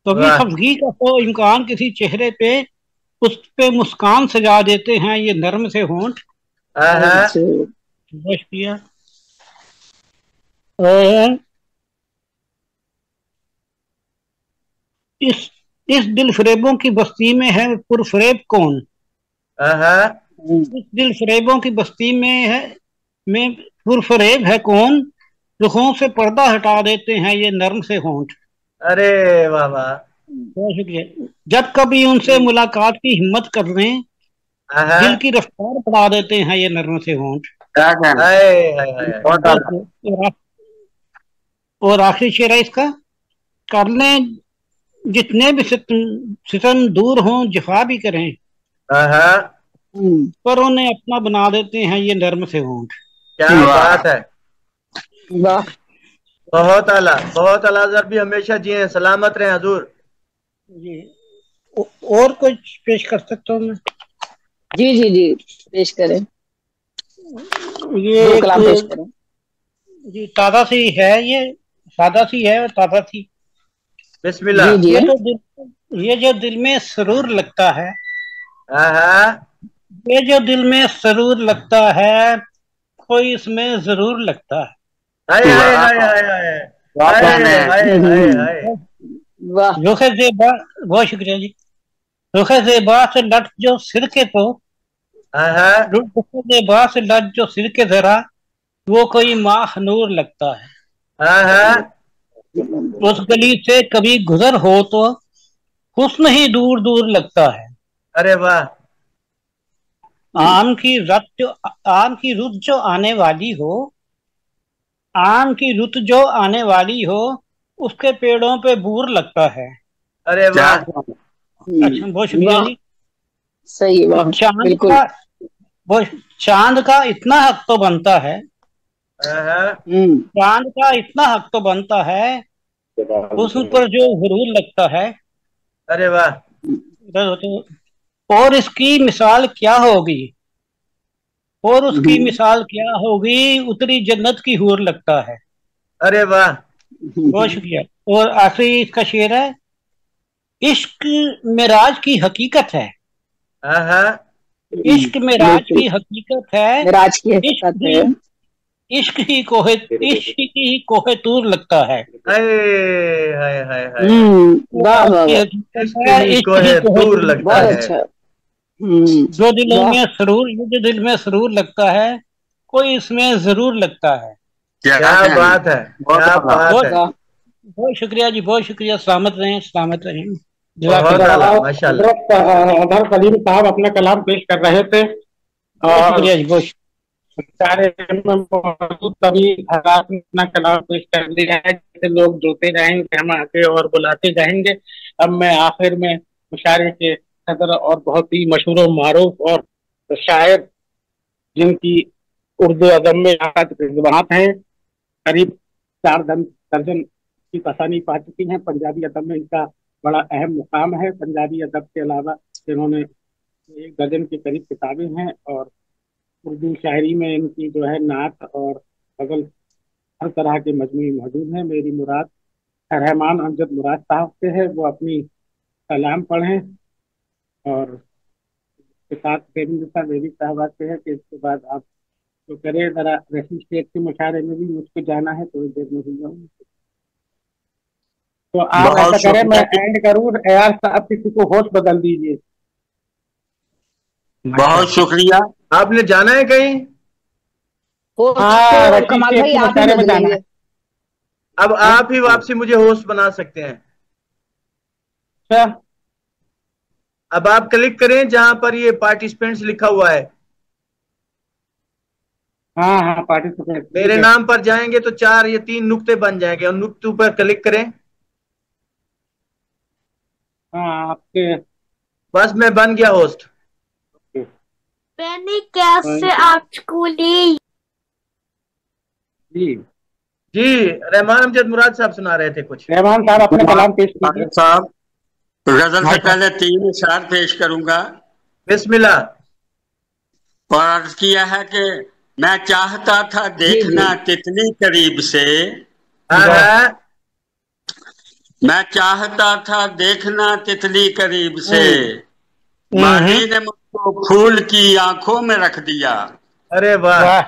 कभी खफगी का हो इम्कान किसी चेहरे पे, उस पे मुस्कान सजा देते हैं ये नर्म से होंठ। शुक्रिया। और इस दिल फरेबों की बस्ती में है पुरफरेब कौन, इस दिल फरेबों की बस्ती में पुरफरेब है कौन, रुखों से पर्दा हटा देते हैं ये नर्म से होंठ। अरे बाबा, बहुत शुक्रिया। जब कभी उनसे मुलाकात की हिम्मत कर लें, दिल की रफ्तार बढ़ा देते हैं ये नर्म से होंठ। और आखिरी शेर है इसका, कर लें जितने भी सितम दूर हों, जफा भी करें, पर उन्हें अपना बना देते हैं ये नर्म से होंठ। क्या बात है, बहुत आला, बहुत आला। अजहर भी हमेशा जिए, सलामत रहे हजूर। जी, और कुछ पेश कर सकता हूँ मैं? जी जी जी, पेश करें। ये 2 कलाम पेश करें जी। ताजा सी है, ये सादा सी है और ताजा सी। बिस्मिल्लाह। ये जो दिल में सरूर लगता है, ये जो दिल में सरूर लगता है, कोई इसमें जरूर लगता है। बहुत शुक्रिया जी। रुखे ज़ेबा से लट जो सिर के तो, रुखे ज़ेबा से लट जो सिर के जरा, वो कोई माह नूर लगता है। उस गली से कभी गुजर हो तो हुस्न ही दूर दूर लगता है। अरे वाह। आम की रुत जो आने वाली हो, आम की रुत जो आने वाली हो, उसके पेड़ों पे बूर लगता है। अरे वाह। अच्छा, बहुत शुक्रिया जी। सही बात। चांद का इतना हक तो बनता है, चांद का इतना हक तो बनता है, उस पर जो हुरूर लगता है। अरे वाह। और इसकी मिसाल क्या होगी, और उसकी मिसाल क्या होगी, उतरी जन्नत की हूर लगता है। अरे वाह। बहुत शुक्रिया। और आखिरी इसका शेर है, इश्क मेराज की हकीकत है, इश्क मेराज की हकीकत है, मेराज की हकीकत है, इश्क ही कोहे तूर लगता है। तूर लगता है। अच्छा। जो दिल में सरूर लगता है, कोई इसमें जरूर लगता है। क्या बात है, क्या बात है। बहुत शुक्रिया जी, बहुत शुक्रिया। सलामत रहें, सलामत रहें। माशाल्लाह। कलीम साहब अपना कलाम पेश कर रहे थे और सभी अपना कलाम पेश कर लिया है। जैसे लोग जुड़ते रहेंगे, हम आके और बुलाते जाएंगे। अब मैं आखिर में मुशारे के सदर और बहुत ही मशहूर मारूफ और शायर, जिनकी उर्दू अदब में खिदमत हैं, करीब 4 दर्जन की तसानी पा चुकी हैं। पंजाबी अदब में इनका बड़ा अहम मुकाम है। पंजाबी अदब के अलावा इन्होंने 1 दर्जन के करीब किताबें हैं और उर्दू शायरी में इनकी जो है नात और गज़ल हर तरह के मजमूई मौजूद हैं। मेरी मुराद रहमान अमजद मुराद साहब से है, वो अपनी कलाम पढ़ें और के साथ बेबी साहबा से है कि इसके बाद आप जो करें। जरा रशीद शेख के मुशारे में भी मुझको जाना है, थोड़ी देर में ही जाऊँ, तो आप ऐसा करें, मैं एंड करूँ। यार साहब किसी को होश बदल दीजिए। बहुत शुक्रिया। आपने जाना है कहीं? कमाल भाई आप ही बदलेंगे। अब आप ही वापसी मुझे होस्ट बना सकते हैं। क्या? अब आप क्लिक करें जहां पर ये पार्टिसिपेंट्स लिखा हुआ है। हाँ, पार्टिसिपेंट। मेरे नाम पर जाएंगे तो 4 या 3 नुक्ते बन जाएंगे और नुक्तों पर क्लिक करें। हाँ, आपके बस मैं बन गया होस्ट। मैंने कैसे आपको ली? जी रहमान अमजद मुराद साहब सुना रहे थे कुछ। रहमान साहब अपने कलाम पेश कीजिए। साहब गजल से पहले 3 इशार पेश करूंगा। बिस्मिल्लाह। और अर्ज किया है कि मैं चाहता था देखना तितली करीब से, मैं चाहता था देखना तितली करीब से, माही ने मुझको फूल की आंखों में रख दिया। अरे वाह।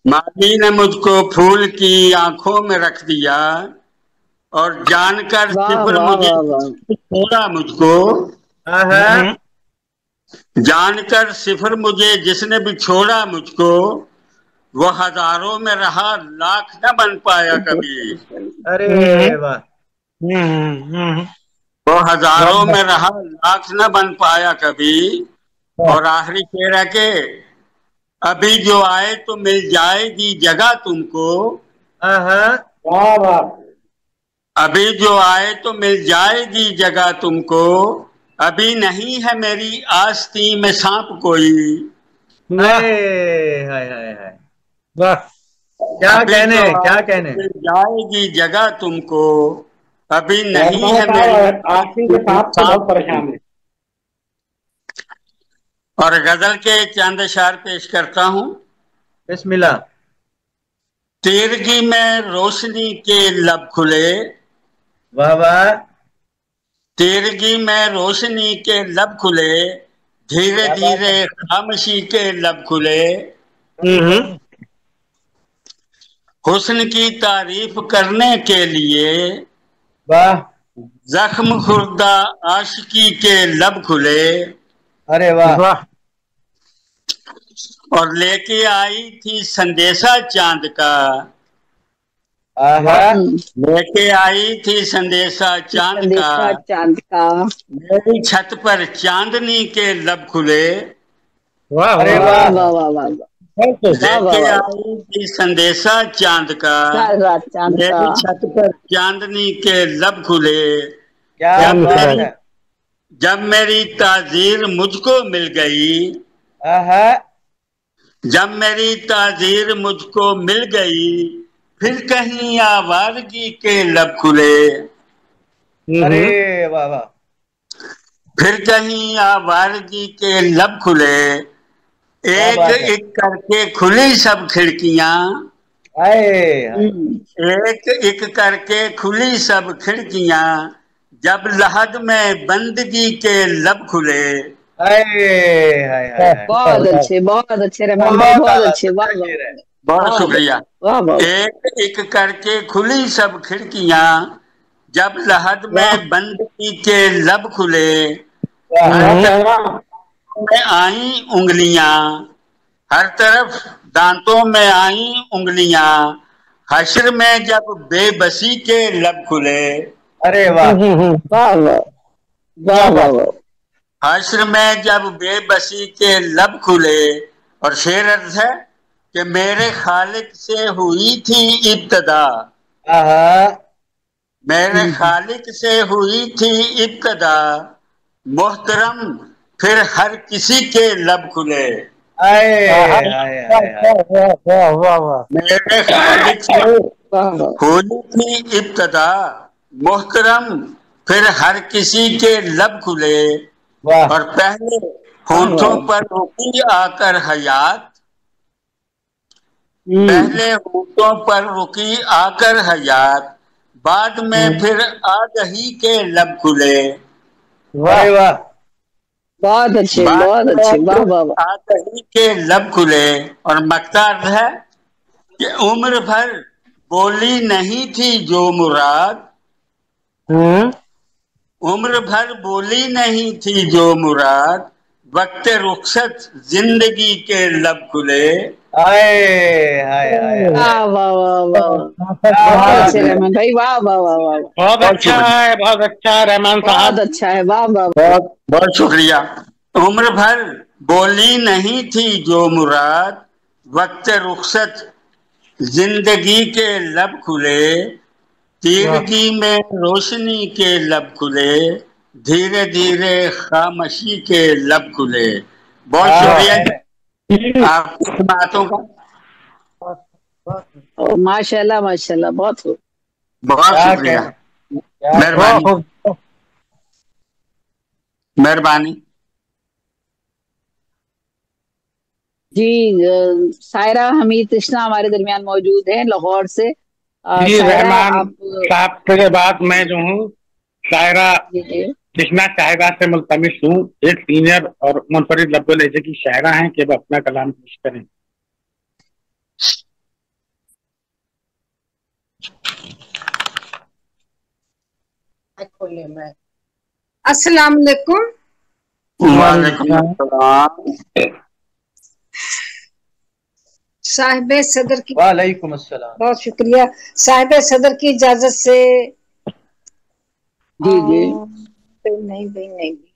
माही ने मुझको फूल की आंखों में रख दिया और जानकर सिफर मुझे छोड़ा मुझको, जानकर सिफर मुझे जिसने भी छोड़ा मुझको, वो हजारों में रहा लाख न बन पाया कभी। अरे वाह। वो हजारों में रहा लाख न बन पाया कभी। और आखिरी शेर है कि अभी जो आए तो मिल जाएगी जगह तुमको, अभी जो आए तो मिल जाएगी जगह तुमको, अभी नहीं है मेरी आस्ती में सांप कोई। क्या कहने, क्या कहने। मिल जाएगी जगह तुमको, अभी नहीं है मेरी आस्ती में सांप से बहुत परेशान है। और गजल के चंद अशार पेश करता हूँ। बिस्मिल्लाह। तीरगी में रोशनी के लब खुले, वाह वाह। तीरगी में रोशनी के लब खुले, धीरे धीरे खामोशी के लब खुले। हुस्न की तारीफ करने के लिए, वाह, जख्म खुर्दा आशिकी के लब खुले। अरे वाह। और लेके आई थी संदेशा चांद का। लेके आई थी संदेशा चांद का। मेरी छत पर चांदनी के लब खुले। वाह अरे वाह वाह वाह वाह। लेके आई थी संदेशा चांद का। मेरी छत पर चांदनी के लब खुले। जब मेरी ताजीर मुझको मिल गई। जब मेरी ताजीर मुझको मिल गई, फिर कहीं आवारगी के लब खुले। अरे वाह वाह। फिर कहीं आवारगी के लब खुले। एक एक करके खुली सब खिड़कियां। एक एक करके खुली सब खिड़कियां। जब लहद में बंदगी के लब खुले। बहुत अच्छे रहमान भाई, बहुत अच्छे। वाह बहुत शुक्रिया। एक एक करके खुली सब खिड़कियां। जब लहद में बंदगी के लब खुले। में आई उंगलियां। हर तरफ दांतों में आई उंगलियां। हश्र में जब बेबसी के लब खुले। अरे वाह वाह वाह वाह। हश्र में जब बेबसी के लब खुले। और शेर अर्थ है कि मेरे खालिक से हुई थी इब्तदा। मेरे खालिक से हुई थी इब्तदा। मोहतरम फिर हर किसी के लब खुले। मेरे खालिक से हुई थी इब्तदा। मोहतरम फिर हर किसी के लब खुले। और पहले होठों पर रुकी आकर हयात। पहले होठों पर रुकी आकर हयात। बाद में फिर आगही के लब खुले। वाह बहुत अच्छे बहुत अच्छे। वाह वाह। आगही के लब खुले। और मकतार है कि उम्र भर बोली नहीं थी जो मुराद। उम्र भर बोली नहीं थी जो मुराद। वक्त रुखसत जिंदगी के लब खुले। वाह वाह वाह वाह। बहुत अच्छे रहमान भाई। वाह वाह वाह वाह। बहुत अच्छा है, बहुत अच्छा रहमान साहब। बहुत अच्छा है। वाह वाह। बहुत बहुत शुक्रिया। उम्र भर बोली नहीं थी जो मुराद। वक्त रुखसत जिंदगी के लब खुले। तीरगी में रोशनी के लब खुले। धीरे धीरे खामोशी के लब खुले। बहुत शुक्रिया आपकी बातों का। माशाल्लाह माशाल्लाह। बहुत बहुत शुक्रिया। मेहरबानी मेहरबानी। जी सायरा हमीद कृष्णा हमारे दरमियान मौजूद हैं लाहौर से। जी रहमान साहब के बाद मैं जो हूँ सायरा कृष्णा साहिबा से मुल्तमिस हूँ। एक सीनियर और मुनफरिद लफ्ज़ो लहजे की शायरा हैं कि वो अपना कलाम पेश करें। अस्सलाम वालेकुम। साहिब सदर की वालेकुम अस्सलाम। बहुत शुक्रिया। साहिब सदर की इजाजत से जी जी। नहीं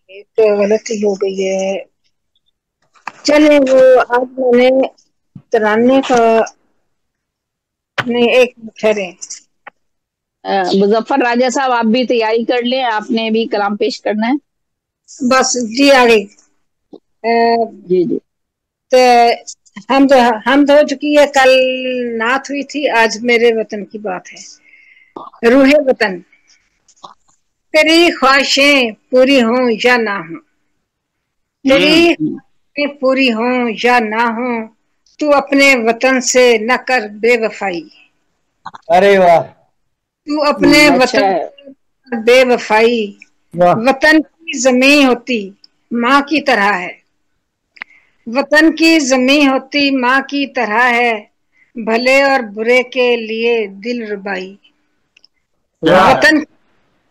एक गलती हो गई है। चले वो आज मैंने तराने का नहीं एक ठहरे। मुजफ्फर राजा साहब आप भी तैयारी कर लें, आपने भी कलाम पेश करना है। बस जी आ गई। जी जी। तो हम हो चुकी है। कल नात हुई थी, आज मेरे वतन की बात है। रूहे वतन। तेरी ख्वाहिशें पूरी हों या ना हो। तेरी ख्वाहिशें पूरी हों या ना हो। तू अपने वतन से न कर बेवफाई। अरे वाह। तू अपने वतन बेवफाई। वतन की जमीन होती माँ की तरह है। वतन की जमीन होती माँ की तरह है। भले और बुरे के लिए दिल रुबाई।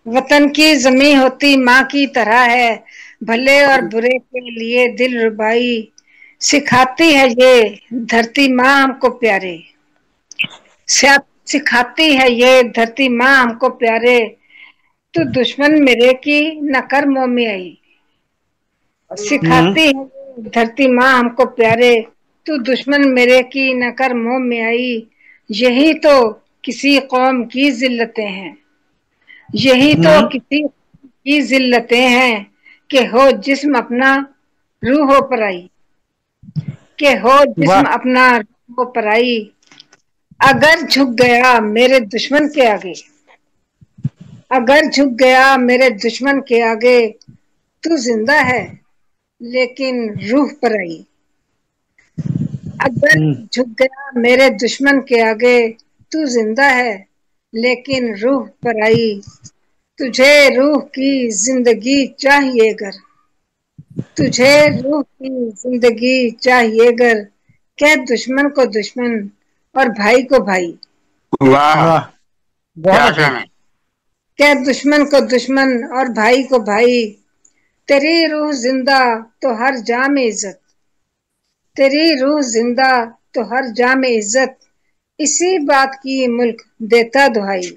वतन की जमी होती माँ की तरह है, भले और बुरे के लिए दिल रुबाई सिखाती है ये धरती माँ हमको प्यारे, सिखाती है ये धरती माँ हमको प्यारे, तू दुश्मन मेरे की न कर मोह में आई। सिखाती है धरती माँ हमको प्यारे, तू दुश्मन मेरे की न कर मोह में आई। यही तो किसी कौम की जिल्लतें हैं, यही तो किसी की जिल्लतें हैं, कि हो जिस्म अपना रूह हो पराई, के हो जिस्म अपना रूह हो पराई। अगर झुक गया मेरे दुश्मन के आगे, अगर झुक गया मेरे दुश्मन के आगे, तू जिंदा है लेकिन रूह पर आई। अगर झुक गया मेरे दुश्मन के आगे, तू जिंदा है लेकिन रूह पर आई। तुझे रूह की जिंदगी चाहिए गर, तुझे रूह की जिंदगी चाहिए गर, कह दुश्मन को दुश्मन और भाई को भाई। वाह कह दुश्मन को दुश्मन और भाई को भाई। तेरी रूह जिंदा तो हर जा में इज्जत, तेरी रूह जिंदा तो हर जा में इज्जत, इसी बात की मुल्क देता दुहाई,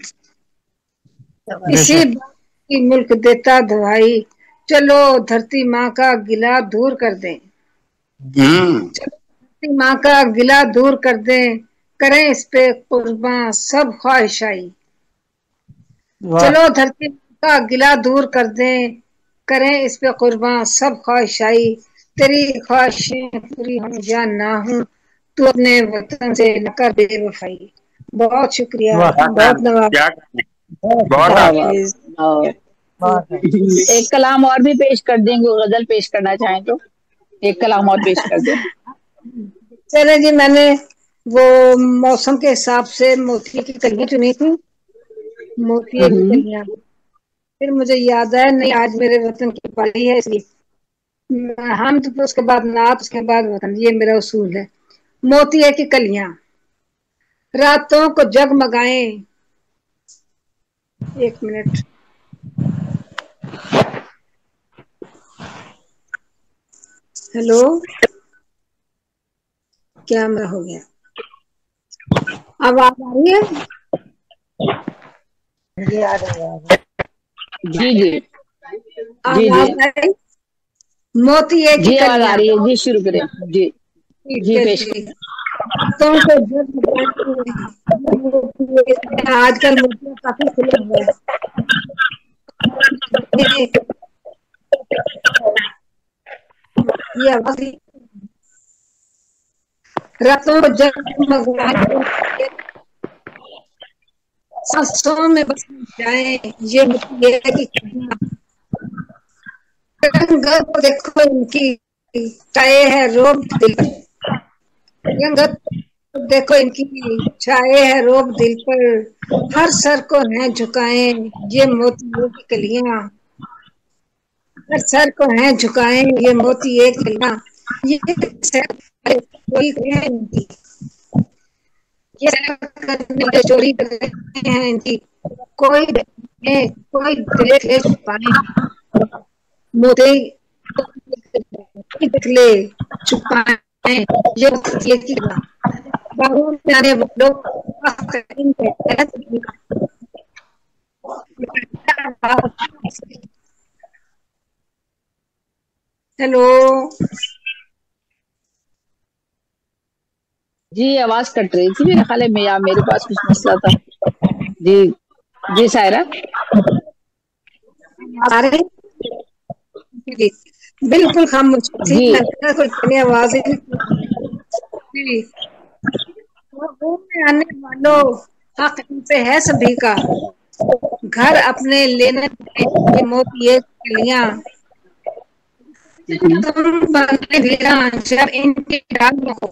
इसी बात की मुल्क देता दुहाई। चलो धरती माँ का गिला दूर कर दें, चलो धरती माँ का गिला दूर कर दें, करें इस पे कुर्बान सब ख्वाहिशाई। चलो धरती माँ का गिला दूर कर दें, करें इस पे कुर्बान सब ख्वाहिशाई। तेरी ख्वाहिशें पूरी हम या ना हूँ, तू अपने वतन से न कर बेवफाई। बहुत शुक्रिया, बहुत नवाज। एक कलाम और भी पेश कर देंगे, गजल पेश करना चाहें तो एक कलाम और पेश कर दें। चले जी, मैंने वो मौसम के हिसाब से मोती की कलियां चुनी थी, मोती की कलियां। फिर मुझे याद आया नहीं आज मेरे वतन की पाली है, इसलिए हम तो उसके बाद नात, उसके बाद वतन, ये मेरा उसूल है। मोती की कलियां रातों को जगमगाएं, एक मिनट, हेलो क्या मेरा हो गया, आवाज आ रही है? जी आ रही है। जी जी आवाज आ रही? मोती की आवाज आ रही है जी, शुरू करें जी जी पेश। तो आजकल मोतिया काफी खुला हुआ है। ये आवाज रातों को जगमगाए सांसों में बस जाए, ये रंगत देखो इनकी छाए है रोब दिल पर, रंगत देखो इनकी छाए है रोब दिल पर, हर सर को है झुकाए ये मोती की कलियां, हर सर को है झुकाए ये मोती की कलियां। ये चोरी कर रहे हैं इनकी, कोई देख ले छुपाए, मोती देख ले छुपाए ये की बाबू जाने लोग हेलो जी, आवाज कट रही थी मेरे ख्याल में, या मेरे पास कुछ मसला था। जी जी सायरा बिल्कुल खामोश थी, कोई आवाज ही आने वालों हक पे है सभी का, घर अपने लेने ये मोती कलियां, तुम बनाए वीरान जब इनकी डालियों को,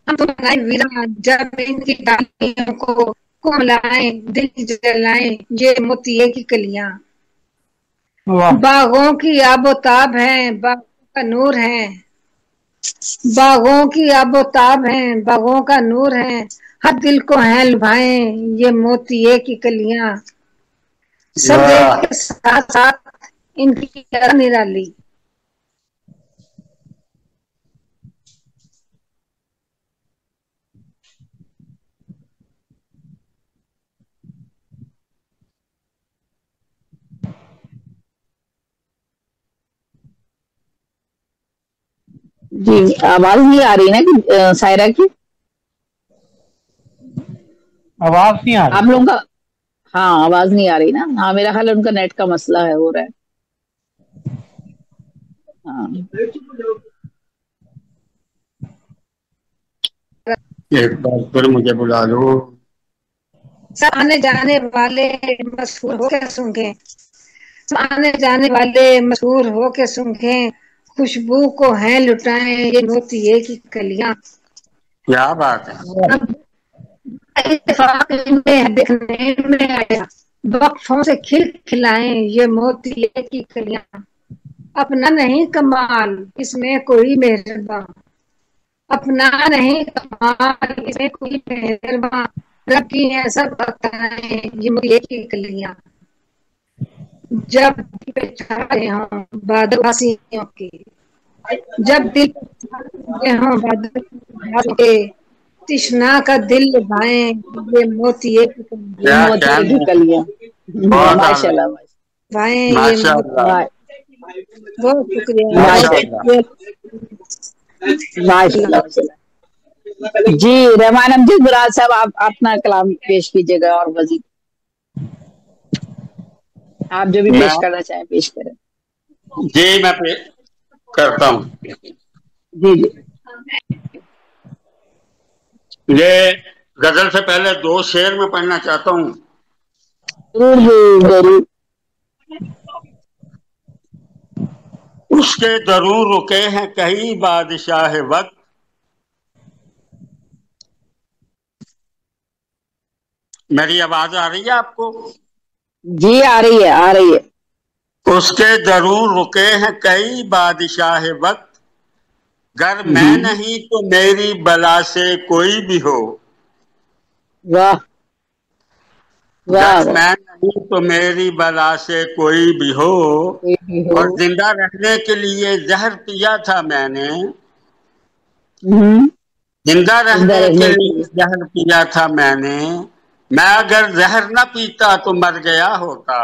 हम तो बनाए वीरान जब इनकी डालियों को लाएं दिल जलाएं ये मोती की कलियां। बागों की आबोताब है बागों का नूर है, बागों की आबोताब है बागों का नूर है, हर दिल को है लुभाएं ये मोती की कलियां। सब एक के साथ साथ इनकी निराली। जी आवाज नहीं आ रही ना कि सायरा की आवाज नहीं आ रही आप लोगों का? हाँ आवाज नहीं आ रही ना। हाँ मेरा ख्याल है उनका नेट का मसला है, हो रहा है। हाँ एक बार फिर मुझे बुला लो। आने जाने वाले मशहूर हो के सूंघे, आने जाने वाले मशहूर हो के सूंघे, खुशबू को हैं लुटाए ये मोतिये की कलियां। क्या बात है। इत्तेफाक में देखने में आया, वक्फों से खिल खिलाए ये मोतिये की कलियां। अपना नहीं कमाल इसमें कोई मेहरबान, अपना नहीं कमाल इसमें कोई मेहरबान, रब की है सब बताएं ये मोतिये की कलियां। जब दिल पे छाए हों बादल वासियों के, जब दिल पे छाए हों बादल के, तिश्ना का दिल लगाएं ये मोतिये की कलियां। माशाल्लाह माशाल्लाह, बहुत शुक्रिया। जी रहमान अमजद मुराद साहब आप अपना कलाम पेश कीजिएगा और मजीद आप जो भी पेश करना चाहें पेश करें। जी मैं करता हूँ। जी जी ये गजल से पहले 2 शेर में पढ़ना चाहता हूँ। जरूर। उसके दरूर रुके हैं कई बादशाह वक्त, मेरी आवाज आ रही है आपको? जी आ रही है। उसके दरूर रुके हैं कई बादशाह वक्त, गर मैं नहीं तो मेरी बला से कोई भी हो। वाह गर मैं नहीं तो मेरी बला से कोई भी हो, और जिंदा रहने के लिए जहर पिया था मैंने, जिंदा रहने के लिए जहर पिया था मैंने, मैं अगर जहर न पीता तो मर गया होता।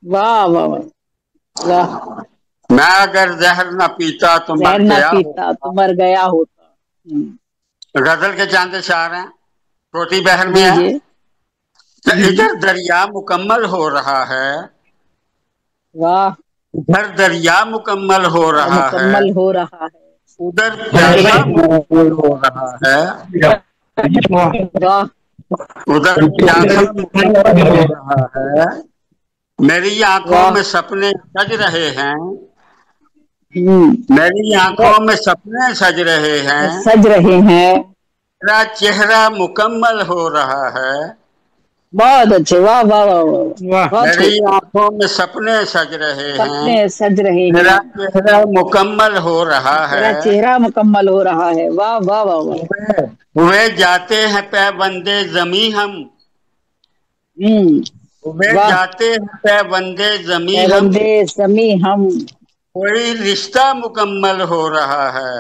वाह वाह वाह। मैं अगर जहर न पीता तो मर गया होता। गजल के चांद शार हैं, छोटी बहन में है। इधर दरिया मुकम्मल हो रहा है, वाह। इधर दरिया मुकम्मल हो रहा है, उधर प्यासा मुकम्मल हो रहा है, उधर प्यासा मुकम्मल हो रहा है। मेरी आंखों में सपने सज रहे हैं, मेरी आंखों में सपने सज रहे हैं, मेरा चेहरा मुकम्मल हो रहा है। बहुत अच्छे, वाह वाह वाह। मेरी आंखों में सपने सज रहे हैं, मेरा चेहरा मुकम्मल हो रहा है, वाह वाह वाह। हुए जाते हैं पैबंदे जमी हम, हुए जाते हैं पैबंदे जमी हम, कोई रिश्ता मुकम्मल हो रहा है।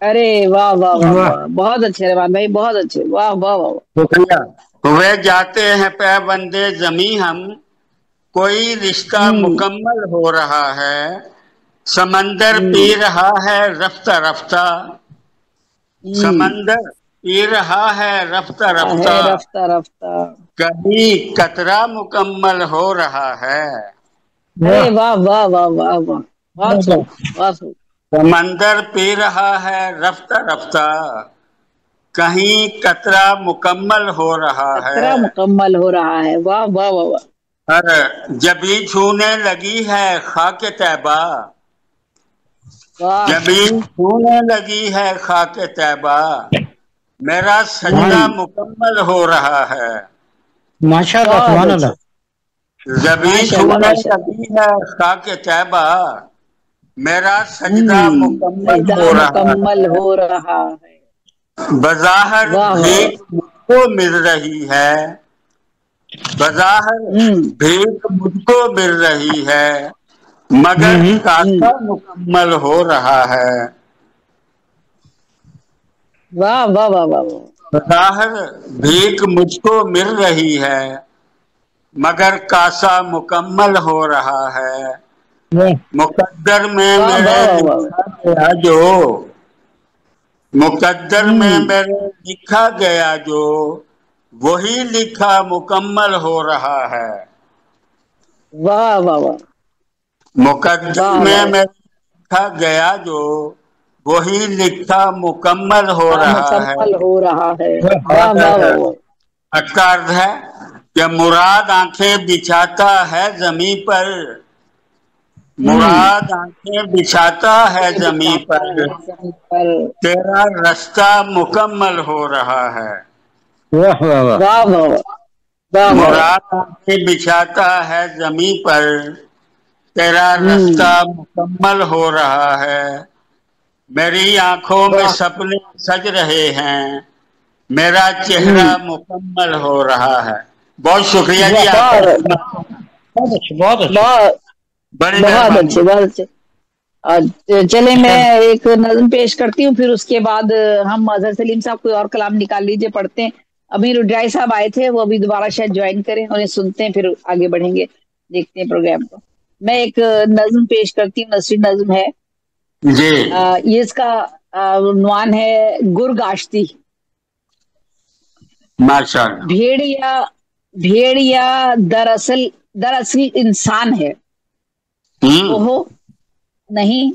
अरे वाह वाह वाह, बहुत अच्छे रहमान भाई, बहुत अच्छे, वाह वाह वाह। शुक्रिया। हुए जाते हैं पैबंदे जमी हम, कोई रिश्ता मुकम्मल हो रहा है। समंदर पी रहा है रफ्ता रफ्ता, समंदर पी रहा है रफ्ता रफ्ता, कभी कतरा मुकम्मल हो रहा है। अरे वाह वाह वाह वाह वाह। समंदर पी रहा है रफ्ता रफ्ता, कहीं कतरा मुकम्मल हो रहा है, वाह वाह वाह। अरे जबी छूने लगी है खाके तैबा, जबी छूने लगी है खाके तैबा, मेरा सजदा मुकम्मल हो रहा है। माशाअल्लाह। जबी छूने लगी है खाके तैबा, मेरा सजदा मुकम्मल हो रहा है। बज़ाहिर भीख मुझको मिल रही है, बज़ाहिर भीख मुझको मिल रही है मगर काका मुकम्मल हो रहा है। वाह वाह वाह वाह। बज़ाहिर भीख मुझको मिल रही है मगर कासा मुकम्मल हो रहा है। मुकद्दर में मेरे लिखा गया जो, मुकद्दर में मेरे लिखा गया जो, वही लिखा मुकम्मल हो रहा है। वाह वाह वाह। मुकद्दर में मेरे लिखा गया जो, वही लिखा मुकम्मल हो रहा है। मुकम्मल हो रहा है। वाह वाह वाह। इसका अर्थ है कि मुराद आंखें बिछाता है जमीन पर, मुराद आंखें बिछाता है जमीन पर, तेरा रास्ता मुकम्मल हो रहा है। मुराद आंखें बिछाता है जमीन पर, तेरा रास्ता मुकम्मल हो रहा है। मेरी आंखों में सपने सज रहे हैं, मेरा चेहरा मुकम्मल हो रहा है। बहुत शुक्रिया जी आपका। बहुत अच्छे। चले मैं एक नज़्म पेश करती हूँ, फिर उसके बाद हम अजहर सलीम साहब कोई और कलाम निकाल लीजिए, पढ़ते हैं। अमीर उड्राई साहब आए थे, वो अभी दोबारा शायद ज्वाइन करें, उन्हें सुनते हैं, फिर आगे बढ़ेंगे, देखते हैं प्रोग्राम को। मैं एक नज़्म पेश करती हूँ, नसरी नज़्म है जी। ये इसका उन्वान है गुरगाश्ती। माशाअल्लाह। भेड़िया दरअसल इंसान है। ओहो नहीं,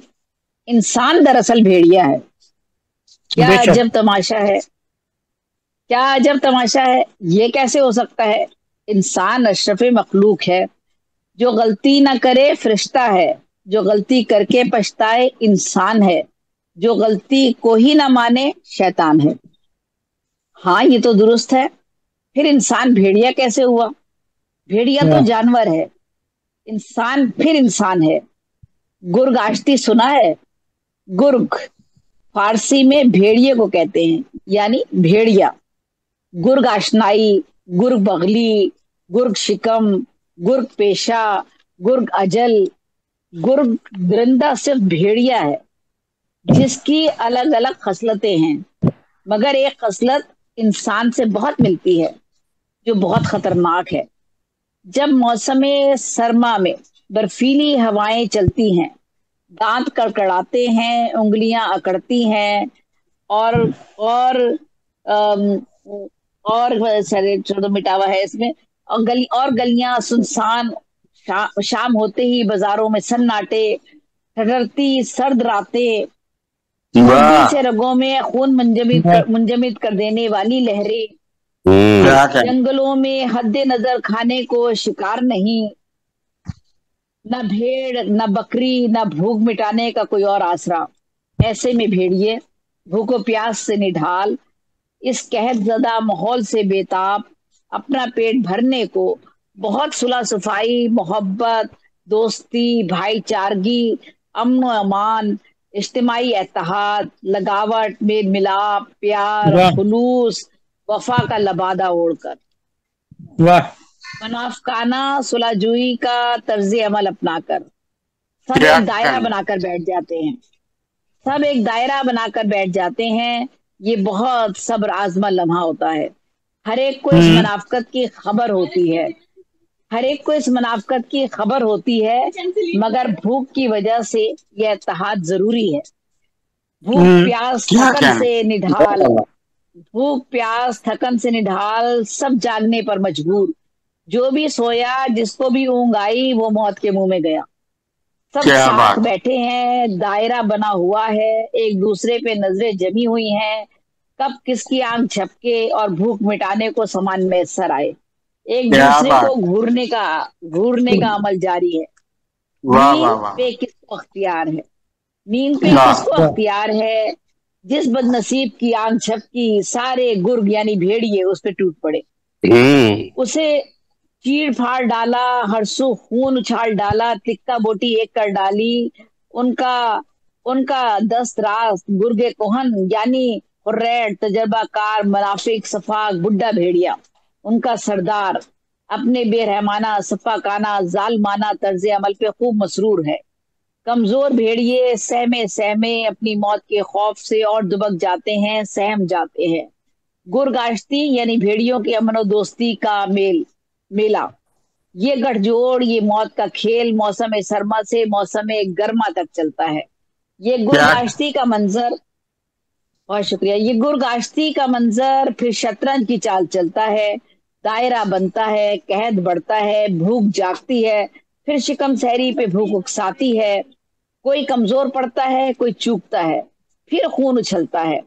इंसान दरअसल भेड़िया है। क्या अजब तमाशा है, क्या अजब तमाशा है, ये कैसे हो सकता है। इंसान अशरफे मखलूक है, जो गलती ना करे फरिश्ता है, जो गलती करके पछताए इंसान है, जो गलती को ही ना माने शैतान है। हाँ ये तो दुरुस्त है, फिर इंसान भेड़िया कैसे हुआ। भेड़िया तो जानवर है, इंसान फिर इंसान है। गुरगाश्ती सुना है। गुर्ग फारसी में भेड़िए को कहते हैं, यानी भेड़िया। गुर्ग आशनाई, गुर्ग बगली, गुर्ग शिकम, गुर्ग पेशा, गुर्ग अजल। गुर्ग दरिंदा सिर्फ भेड़िया है, जिसकी अलग अलग खसलतें हैं, मगर एक खसलत इंसान से बहुत मिलती है, जो बहुत खतरनाक है। जब मौसम सरमा में बर्फीली हवाएं चलती हैं, दांत कड़कड़ाते हैं, उंगलियां अकड़ती हैं, और मिटावा है इसमें, और गलियां सुनसान। शाम होते ही बाजारों में सन्नाटे, ठहरती सर्द रातें, सर्दी से रगों में खून मुंजमिद कर देने वाली लहरें। जंगलों में हद्दे नजर खाने को शिकार नहीं, न भेड़ न बकरी, न भूख मिटाने का कोई और आसरा। ऐसे में भेड़िए भूखो प्यास से निढाल, इस कहत ज़दा माहौल से बेताब, अपना पेट भरने को बहुत सुलह सफाई, मोहब्बत, दोस्ती, भाईचारगी, अमन अमान, इज्तिमाई एतहाद, लगावट, मेल मिलाप, प्यार, खुलूस, वफा का लबादा ओढ़कर, मुनाफकाना सुलहजुई का तर्ज अमल अपनाकर सब एक दायरा बनाकर बैठ जाते हैं। सब एक दायरा बनाकर बैठ जाते हैं। ये बहुत सब्र आजमा लम्हा होता है। हर एक को इस मुनाफकत की खबर होती है, हर एक को इस मुनाफकत की खबर होती है, मगर भूख की वजह से यह इत्तेहाद जरूरी है। भूख प्यास थकन से निढाल, भूख प्यास थकन से निढाल, सब जागने पर मजबूर। जो भी सोया, जिसको भी ऊँग आई, वो मौत के मुंह में गया। सब साथ बैठे हैं, दायरा बना हुआ है, एक दूसरे पे नजरें जमी हुई हैं। कब किसकी आंख झपके और भूख मिटाने को सामान मैसर आए, एक दूसरे को घूरने का अमल जारी है। नींद पे किसको अख्तियार है, नींद पे किसको अख्तियार है। जिस बदनसीब की आंख झपकी, सारे गुर्ग यानी भेड़िए उस पे टूट पड़े। उसे चीड़ फाड़ डाला, हरसू खून उछाल डाला, तिक्का बोटी एक कर डाली। उनका दस्त रास्त गुर्गे कोहन यानी हुर्रैत, तजर्बाकार, मुनाफिक, सफाक, बुड्ढा भेड़िया, उनका सरदार अपने बेरहमाना सफाकाना जालमाना तर्ज अमल पे खूब मसरूर है। कमजोर भेड़िए सहमे सहमे अपनी मौत के खौफ से और दुबक जाते हैं, सहम जाते हैं। गुरगाश्ती यानी भेड़ियों की अमनो दोस्ती का मेला, ये गठजोड़, ये मौत का खेल मौसम सरमा से मौसम गर्मा तक चलता है। ये गुरगाश्ती का मंजर, बहुत शुक्रिया, ये गुरगाश्ती का मंजर फिर शतरंज की चाल चलता है। दायरा बनता है, कहद बढ़ता है, भूख जागती है, फिर शिकम सहरी पे भूख उकसाती है। कोई कमजोर पड़ता है, कोई चूकता है, फिर खून उछलता है।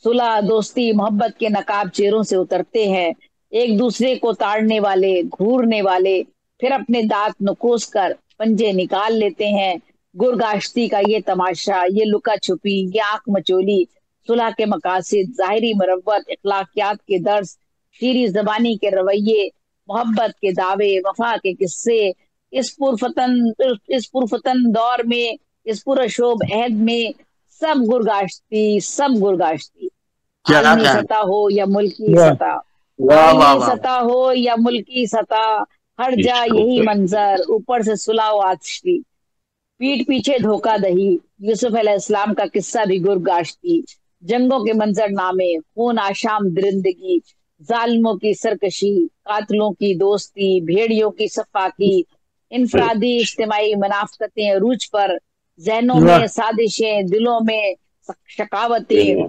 सुलह दोस्ती मोहब्बत के नकाब चेहरों से उतरते हैं। एक दूसरे को ताड़ने वाले, घूरने वाले फिर अपने दांत नुकोस कर पंजे निकाल लेते हैं। गुरगाश्ती का ये तमाशा, ये लुका छुपी, ये आंख मचोली, सुलह के मकासिद, जाहिरी मुरव्वत, इखलाकियात के दर्स, शीरी जबानी के रवैये, मोहब्बत के दावे, वफा के किस्से, इस पुरफतन दौर में, इस पुरशोभ अहद में सब गुरगाश्ती, सब गुरगाश्ती। आलमी सतह हो या मुल्की सतह, आलमी सतह हो या मुल्की सतह, हर जा यही मंजर, ऊपर से सुलाओ आतिशी, पीठ पीछे धोखा दही। यूसुफ अलैहिस्सलाम का किस्सा भी गुरगाश्ती। जंगों के मंजरनामे, खून आशाम दरिंदगी, जालिमों की सरकशी, कातलों की दोस्ती, भेड़ियों की सफाकी, इनफरादी इज्तिमाई मुनाफकतें अरूज पर, जहनों में साजिशें, दिलों में शकावतें,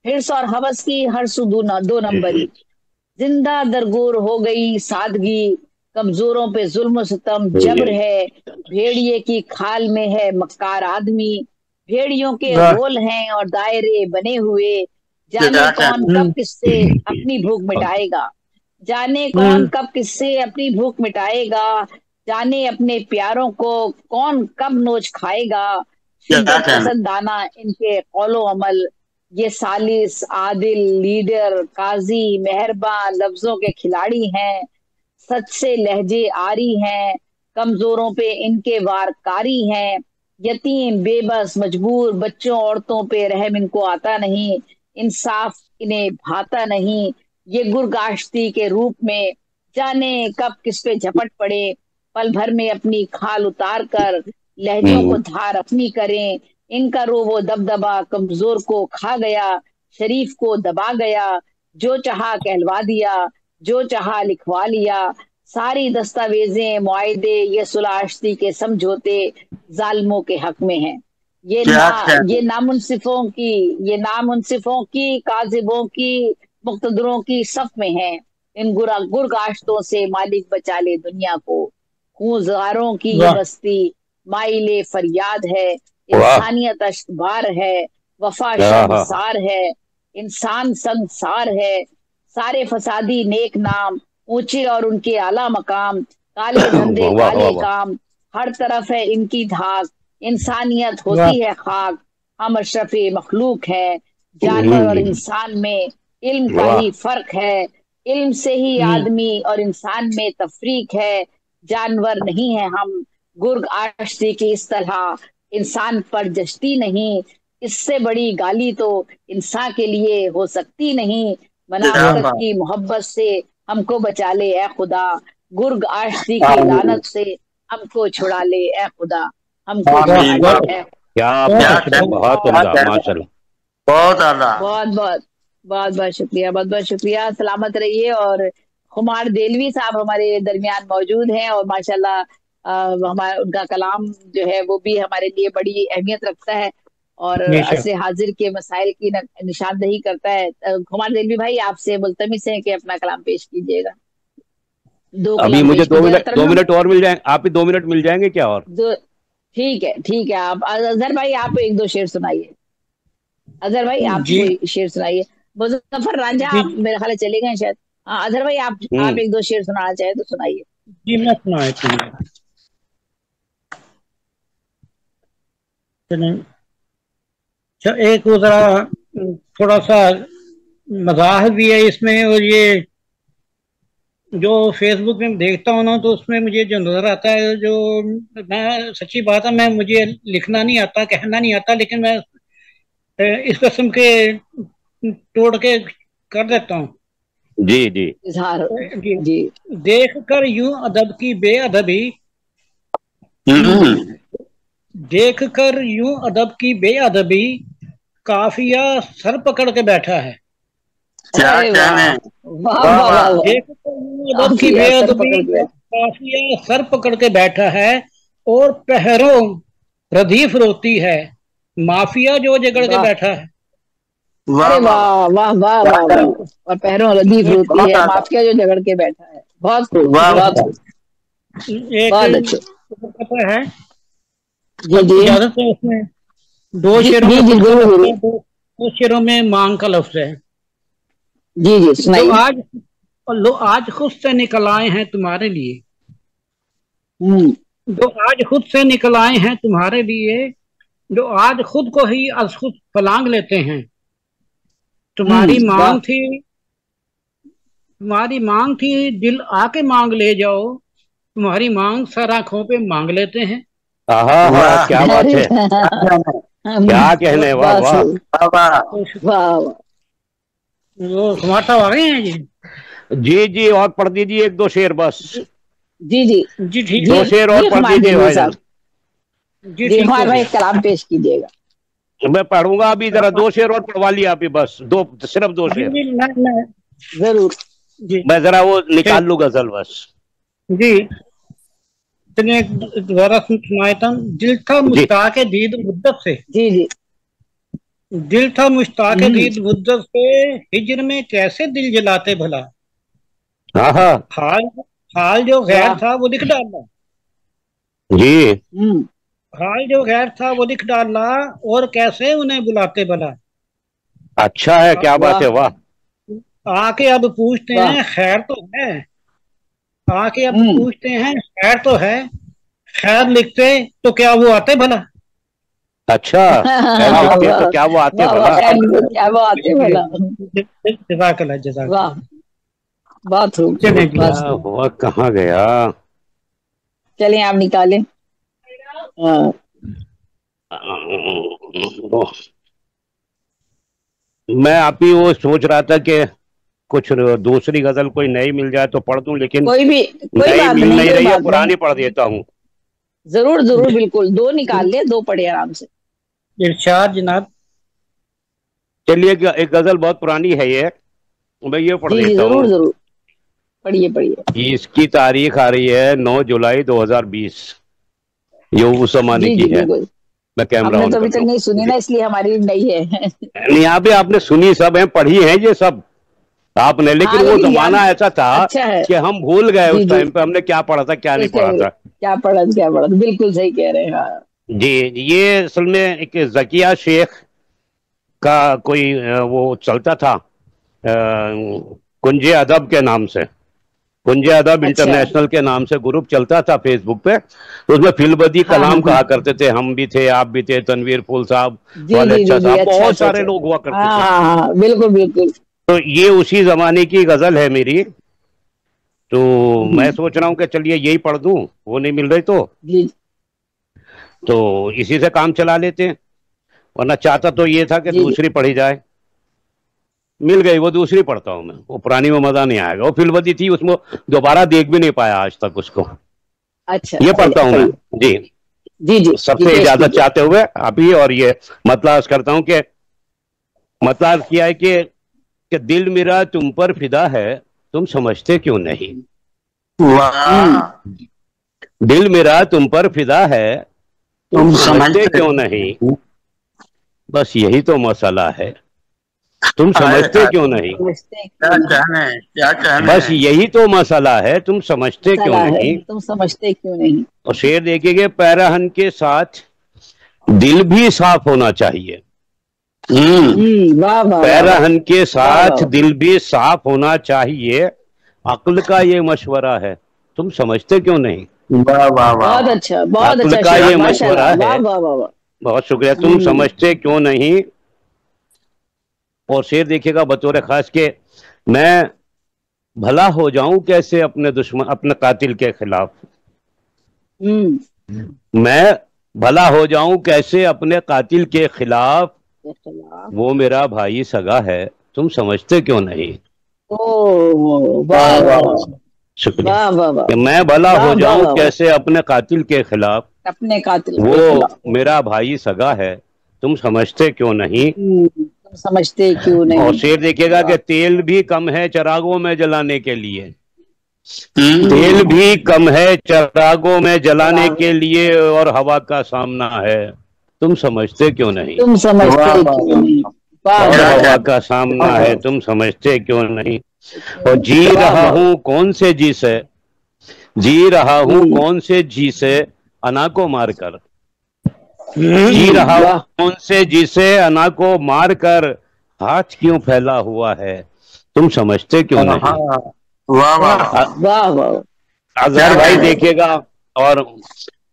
हिर्स और हवस की हर सू दो नंबरी। जिंदा दरगोर हो गई सादगी, कमजोरों पे जुल्म सितम जबर है। भेड़िए की खाल में है मक्कार आदमी, भेड़ियों के रोल हैं और दायरे बने हुए। जाने कौन कब किससे अपनी भूख मिटाएगा, जाने कौन कब किससे अपनी भूख मिटाएगा, जाने अपने प्यारों को कौन कब नोच खाएगा। शिद्दत पसंदाना इनके कौलो अमल, ये सालिस आदिल लीडर काजी मेहरबान लफ्जों के खिलाड़ी हैं। सच से लहजे आरी हैं, कमजोरों पे इनके वारकारी हैं। यतीम बेबस मजबूर बच्चों औरतों पे रहम इनको आता नहीं, इंसाफ इन्हें भाता नहीं। ये गुरगाश्ती के रूप में जाने कब किस पे झपट पड़े, पल भर में अपनी खाल उतार कर लहजों को धार अपनी करें। इनका रोबो दबदबा कमजोर को खा गया, शरीफ को दबा गया, जो चाहा कहलवा दिया, जो चाहा लिखवा लिया। सारी दस्तावेजें मुआहदे ये सुलाश्ती के समझौते जालिमों के हक में हैं। ये नामुनसिफों की काजिबों की मुक्तदरों की सफ में हैं। इन गुरगाश्तों से मालिक बचा ले दुनिया को, खूंजारों की ये बस्ती माइले फरियाद है। इंसानियत अश्तबार है, वफा शर्मसार है, इंसान संसार है। सारे फसादी नेक नाम, ऊंचे और उनके आला मकाम, काले धंधे काले काम, हर तरफ है इनकी धाक। इंसानियत होती है खाक, हम अशरफे मखलूक है। जानवर और इंसान में इल्म का ही फर्क है, इल्म से ही आदमी और इंसान में तफरीक है। जानवर नहीं है हम, गुरगाश्ती की इस तरह इंसान पर जश्ती नहीं। इससे बड़ी गाली तो इंसान के लिए हो सकती नहीं। मनाफकत की मोहब्बत से हमको बचा ले ए खुदा, गुरगाश्ती की लानत से हमको छुड़ा ले ए खुदा, हमको बहुत शुक्रिया, बहुत बहुत शुक्रिया। सलामत रहिए। और खुमार देलवी साहब हमारे दरमियान मौजूद हैं और माशाल्लाह हमारा उनका कलाम जो है वो भी हमारे लिए बड़ी अहमियत रखता है और असरे हाजिर के मसाइल की निशानदही करता है। खुमार देलवी भाई आपसे मुल्तमिस है कि अपना कलाम पेश कीजिएगा। अभी मुझे 2 मिनट और मिल जाएंगे, आप भी 2 मिनट मिल जाएंगे क्या? और ठीक है। आप अजहर भाई आप 1-2 शेर सुनाइए। अजहर भाई आप कोई शेर सुनाइए। मुजफ्फर रांझा आप मेरे ख्याल चले गए शायद। हाँ अजहर भाई आप 1-2 शेर सुनाना चाहे तो सुनाइए। जी मैं सुनाती हूँ। एक जरा थोड़ा सा मजाक भी है इसमें, और ये जो फेसबुक में देखता हूँ ना तो उसमें मुझे जो नजर आता है, जो मैं सच्ची बात है, मैं मुझे लिखना नहीं आता, कहना नहीं आता, लेकिन मैं इस किस्म के तोड़ के कर देता हूँ। जी जी इजहार जी। देख कर यूं अदब की बेअदबी, देख कर यूं अदब की बेअदबी, काफिया सर पकड़ के बैठा है। क्या कहने, देख कर यूं अदब की बेअदबी, काफिया सर पकड़ के बैठा है, और पहरों रदीफ रोती है, माफिया जो जगड़ के बैठा है। अरे वाह वाह वाह वाह वाह। और पैरों रदीफ रोती है, माफिया जो झगड़ के बैठा है। बहुत खूब, बहुत खूब, बहुत अच्छे। पता है जी जी इजाजत है उसमें दो शेरों में, दो शेरों में मांग का लफ्ज है। जी जी सुनाइए। लो आज खुद से निकल आए हैं तुम्हारे लिए, जो आज खुद से निकल आए हैं तुम्हारे लिए, जो आज खुद को ही आज खुद फलांग लेते हैं। तुम्हारी मांग थी दिल आके मांग ले जाओ, तुम्हारी मांग सर आंखों पे मांग लेते हैं। क्या बात है, क्या कहने, वाह वाह वाह। वो समाटा आ गए हैं जी। जी जी, और पढ़ दीजिए एक दो शेर बस। जी जी जी ठीक, दो शेर और पढ़ दीजिए भाई। जी हमारे भाई कलाम पेश कीजिएगा। मैं पढ़ूंगा अभी, जरा दो शेर और पढ़वा लिया अभी, बस दो, सिर्फ दो शेर। जरूर जी, मैं जरा वो निकाल लूँ गजल बस। जी इतने दोबारा सुनाता हूँ। दिल था मुश्ताक दीद मुद्दत से, जी जी दिल था मुश्ताक दीद मुद्दत से, हिजर में कैसे दिल जलाते भला। हाल जो गैर था वो लिख डाला। जी हाल जो गैर था वो लिख डाला, और कैसे उन्हें बुलाते भला। अच्छा है, क्या बात है, वाह। आके अब पूछते हैं खैर तो है, आके अब पूछते हैं खैर तो है, खैर लिखते तो क्या वो आते भला। अच्छा लिखते तो क्या वो आते भला, क्या वो आते भला। जज़ाकल्लाह जज़ाकल्लाह। बात हुआ कहाँ गया। चलिए आप निकालें। मैं आप ही वो सोच रहा था कि कुछ दूसरी गजल कोई नई मिल जाए तो पढ़ दूं, लेकिन कोई नई मिल नहीं रही है, पुरानी पढ़ देता हूँ। जरूर जरूर, बिल्कुल, दो निकाल ले, दो पढ़े आराम से। इरशाद जनाब। चलिए एक गजल बहुत पुरानी है ये, मैं ये पढ़ देता हूँ। जरूर जरूर, पढ़िए पढ़िए। इसकी तारीख आ रही है 9 जुलाई 2020। ये उस जमाने की है। मैं कैमरा ऑन तो अभी तक नहीं सुनी ना, इसलिए हमारी नई है। नहीं, यहाँ पे आपने सुनी सब है, पढ़ी है ये सब आपने, लेकिन वो जमाना ऐसा था कि हम भूल गए उस टाइम पे हमने क्या पढ़ा था क्या नहीं पढ़ा था। क्या पढ़ा, बिल्कुल सही कह रहे हैं। जी, ये असल में एक जकिया शेख का कोई वो चलता था कुंजे अदब के नाम से, कुंजे अदब इंटरनेशनल के नाम से ग्रुप चलता था फेसबुक पे। तो उसमें फिलबदी कलाम कहा करते थे, हम भी थे, आप भी थे, तनवीर फूल साहब, अच्छा साहब, बहुत सारे लोग हुआ करते थे। बिल्कुल बिल्कुल। तो ये उसी जमाने की गजल है मेरी, तो मैं सोच रहा हूँ कि चलिए यही पढ़ दूं, वो नहीं मिल रही तो इसी से काम चला लेते हैं, वरना चाहता तो ये था कि दूसरी पढ़ी जाए। मिल गई वो दूसरी पढ़ता हूँ मैं, वो पुरानी में मजा नहीं आएगा, वो फिल्मदी थी, उसमें दोबारा देख भी नहीं पाया आज तक उसको। अच्छा, ये पढ़ता हूँ मैं। जी जी जी, सबसे इजाजत चाहते हुए अभी, और ये मतलब करता हूँ कि मतलब किया है कि दिल मेरा तुम पर फिदा है, तुम समझते क्यों नहीं। दिल मेरा तुम पर फिदा है, तुम समझते क्यों नहीं। बस यही तो मसला है, तुम समझते क्यों नहीं। क्या कहने, बस यही तो मसला है, तुम समझते क्यों नहीं। तुम समझते क्यों नहीं। और शेर देखिए, पैराहन के साथ दिल भी साफ होना चाहिए। पैराहन के साथ दिल भी साफ होना चाहिए, अक्ल का ये मशवरा है, तुम समझते क्यों नहीं। बहुत अच्छा, बहुत अच्छा। अक्ल का ये मशवरा है, बहुत शुक्रिया, तुम समझते क्यों नहीं। और शेर देखिएगा बतौर खास के, मैं भला हो जाऊं कैसे अपने दुश्मन, अपने कातिल के खिलाफ। मैं भला हो जाऊं कैसे अपने कातिल के खिलाफ, वो मेरा भाई सगा है, तुम समझते क्यों नहीं। शुक्रिया। मैं भला हो जाऊं कैसे अपने कातिल के खिलाफ, अपने कातिल वो मेरा भाई सगा है, तुम समझते क्यों नहीं? तुम समझते क्यों नहीं? और शेर देखिएगा कि तेल भी कम है चिरागों में जलाने के लिए, तेल भी कम है चिरागों में जलाने के लिए, और हवा का सामना है, तुम समझते क्यों नहीं? तुम समझते क्यों नहीं? और हवा का सामना है, तुम समझते क्यों नहीं? और जी रहा हूं कौन से जी से, जी रहा हूं कौन से जी से अना को मारकर, जी रहा हूं कौन से जी से अना को मारकर, हाथ क्यों फैला हुआ है, तुम समझते क्यों नहीं? वाह वाह। अजहर भाई देखिएगा, और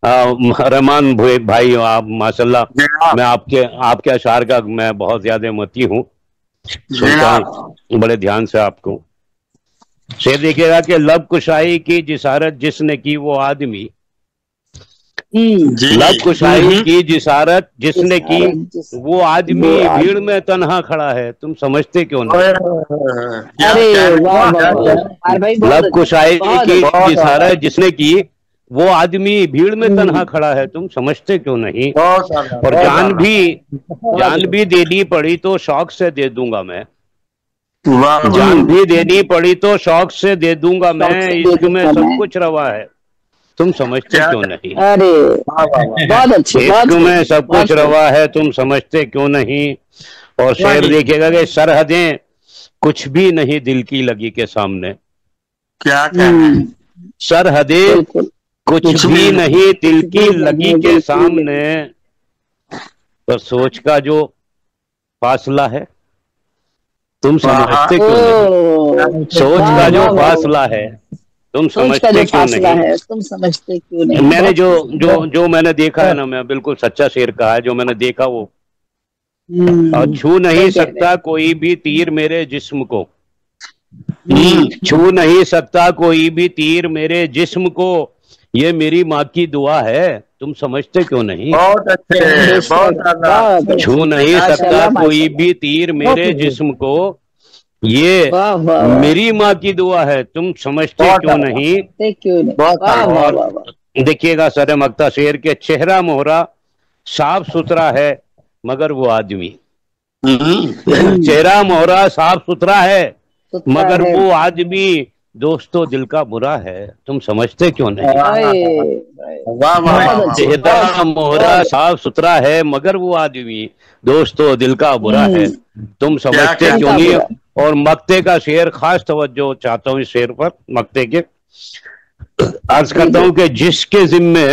रहमान भाई, आप माशाल्लाह, मैं आपके अशार का मैं बहुत ज्यादा मती हूँ, सुनता हूँ बड़े ध्यान से आपको। शेर देखिएगा कि लब कुशाई की जिसारत जिसने की वो आदमी, लब कुशाई की जिसारत जिसने की वो आदमी भीड़ में तन्हा खड़ा है, तुम समझते क्यों नहीं? लब कुशाई की जिसारत जिसने की वो आदमी भीड़ में तन्हा खड़ा है, तुम समझते क्यों नहीं? और जान भी देनी पड़ी तो शौक से दे दूंगा मैं, जान भी देनी पड़ी तो शौक से दे दूंगा मैं, इश्क में सब कुछ रवा है, तुम समझते क्यों नहीं? अरे बहुत अच्छी, इश्क में सब कुछ रवा है, तुम समझते क्यों नहीं? और शेर देखिएगा कि सरहदें कुछ भी नहीं दिल की लगी के सामने, क्या कहना, सरहदें कुछ भी नहीं दिल की लगी के सामने, पर सोच का जो फासला है, तुम समझते क्यों नहीं? सोच का जो फासला है, तुम समझते क्यों नहीं? तुम समझते क्यों नहीं? मैंने जो मैंने देखा है ना, मैं बिल्कुल सच्चा शेर कहा है, जो मैंने देखा वो, और छू नहीं सकता कोई भी तीर मेरे जिस्म को, छू नहीं सकता कोई भी तीर मेरे जिस्म को, ये मेरी माँ की दुआ है, तुम समझते क्यों नहीं? बहुत अच्छे, बहुत छू नहीं सकता कोई भी तीर मेरे जिस्म को, ये मेरी माँ की दुआ है, तुम समझते क्यों नहीं? देखिएगा सर मक्ता शेर के चेहरा मोहरा साफ सुथरा है मगर वो आदमी, चेहरा मोहरा साफ सुथरा है मगर वो आदमी दोस्तों दिल का बुरा है, तुम समझते क्यों नहीं? चेहरा मोहरा साफ सुथरा है मगर वो आदमी दोस्तों दिल का बुरा है, तुम समझते क्यों नहीं? और मक्ते का शेर खास तवज्जो चाहता हूँ इस शेर पर, मक्ते के अर्ज करता हूँ कि जिसके जिम्मे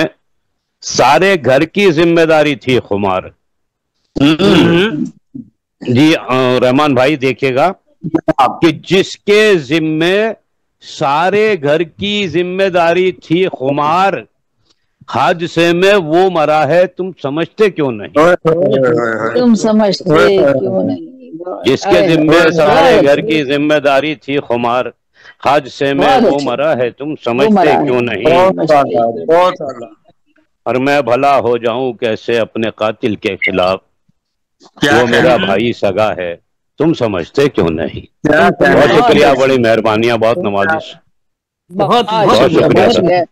सारे घर की जिम्मेदारी थी खुमार, जी रहमान भाई देखिएगा कि जिसके जिम्मे सारे घर की जिम्मेदारी थी खुमार, हादसे में वो मरा है, तुम समझते क्यों नहीं? तुम समझते क्यों नहीं? जिसके जिम्मे सारे घर की जिम्मेदारी थी खुमार, हादसे में वो मरा है, तुम समझते क्यों नहीं? और मैं भला हो जाऊं कैसे अपने कातिल के खिलाफ, वो मेरा भाई सगा है, तुम समझते क्यों नहीं? बहुत शुक्रिया, बड़ी मेहरबानियां, बहुत नवाजिश, बहुत शुक्रिया।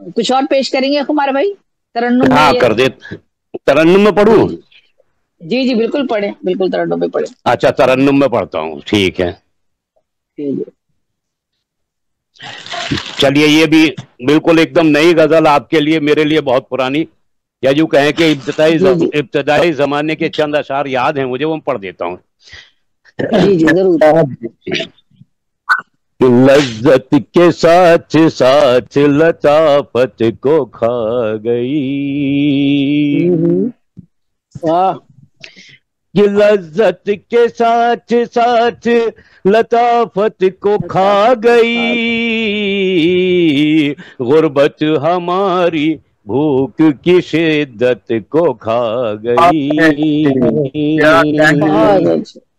कुछ और पेश करेंगे कुमार भाई? तरन्नुम? हाँ कर दे, तरन्नुम में पढ़ूं? जी जी बिल्कुल पढ़े, बिल्कुल तरन्नुम में पढ़े। अच्छा तरन्नुम में पढ़ता हूँ, ठीक है। चलिए ये भी बिल्कुल एकदम नई गजल आपके लिए, मेरे लिए बहुत पुरानी, या यूं कहें कि इब्तदाई जमाने के चंद अशार याद हैं मुझे, वो पढ़ देता हूँ। जी जी जरूर। लज्जत के साथ साथ लताफत को खा गई, ये लज्जत के साथ साथ लताफत को खा गई, गुर्बत हमारी भूख की शिद्दत को खा गई,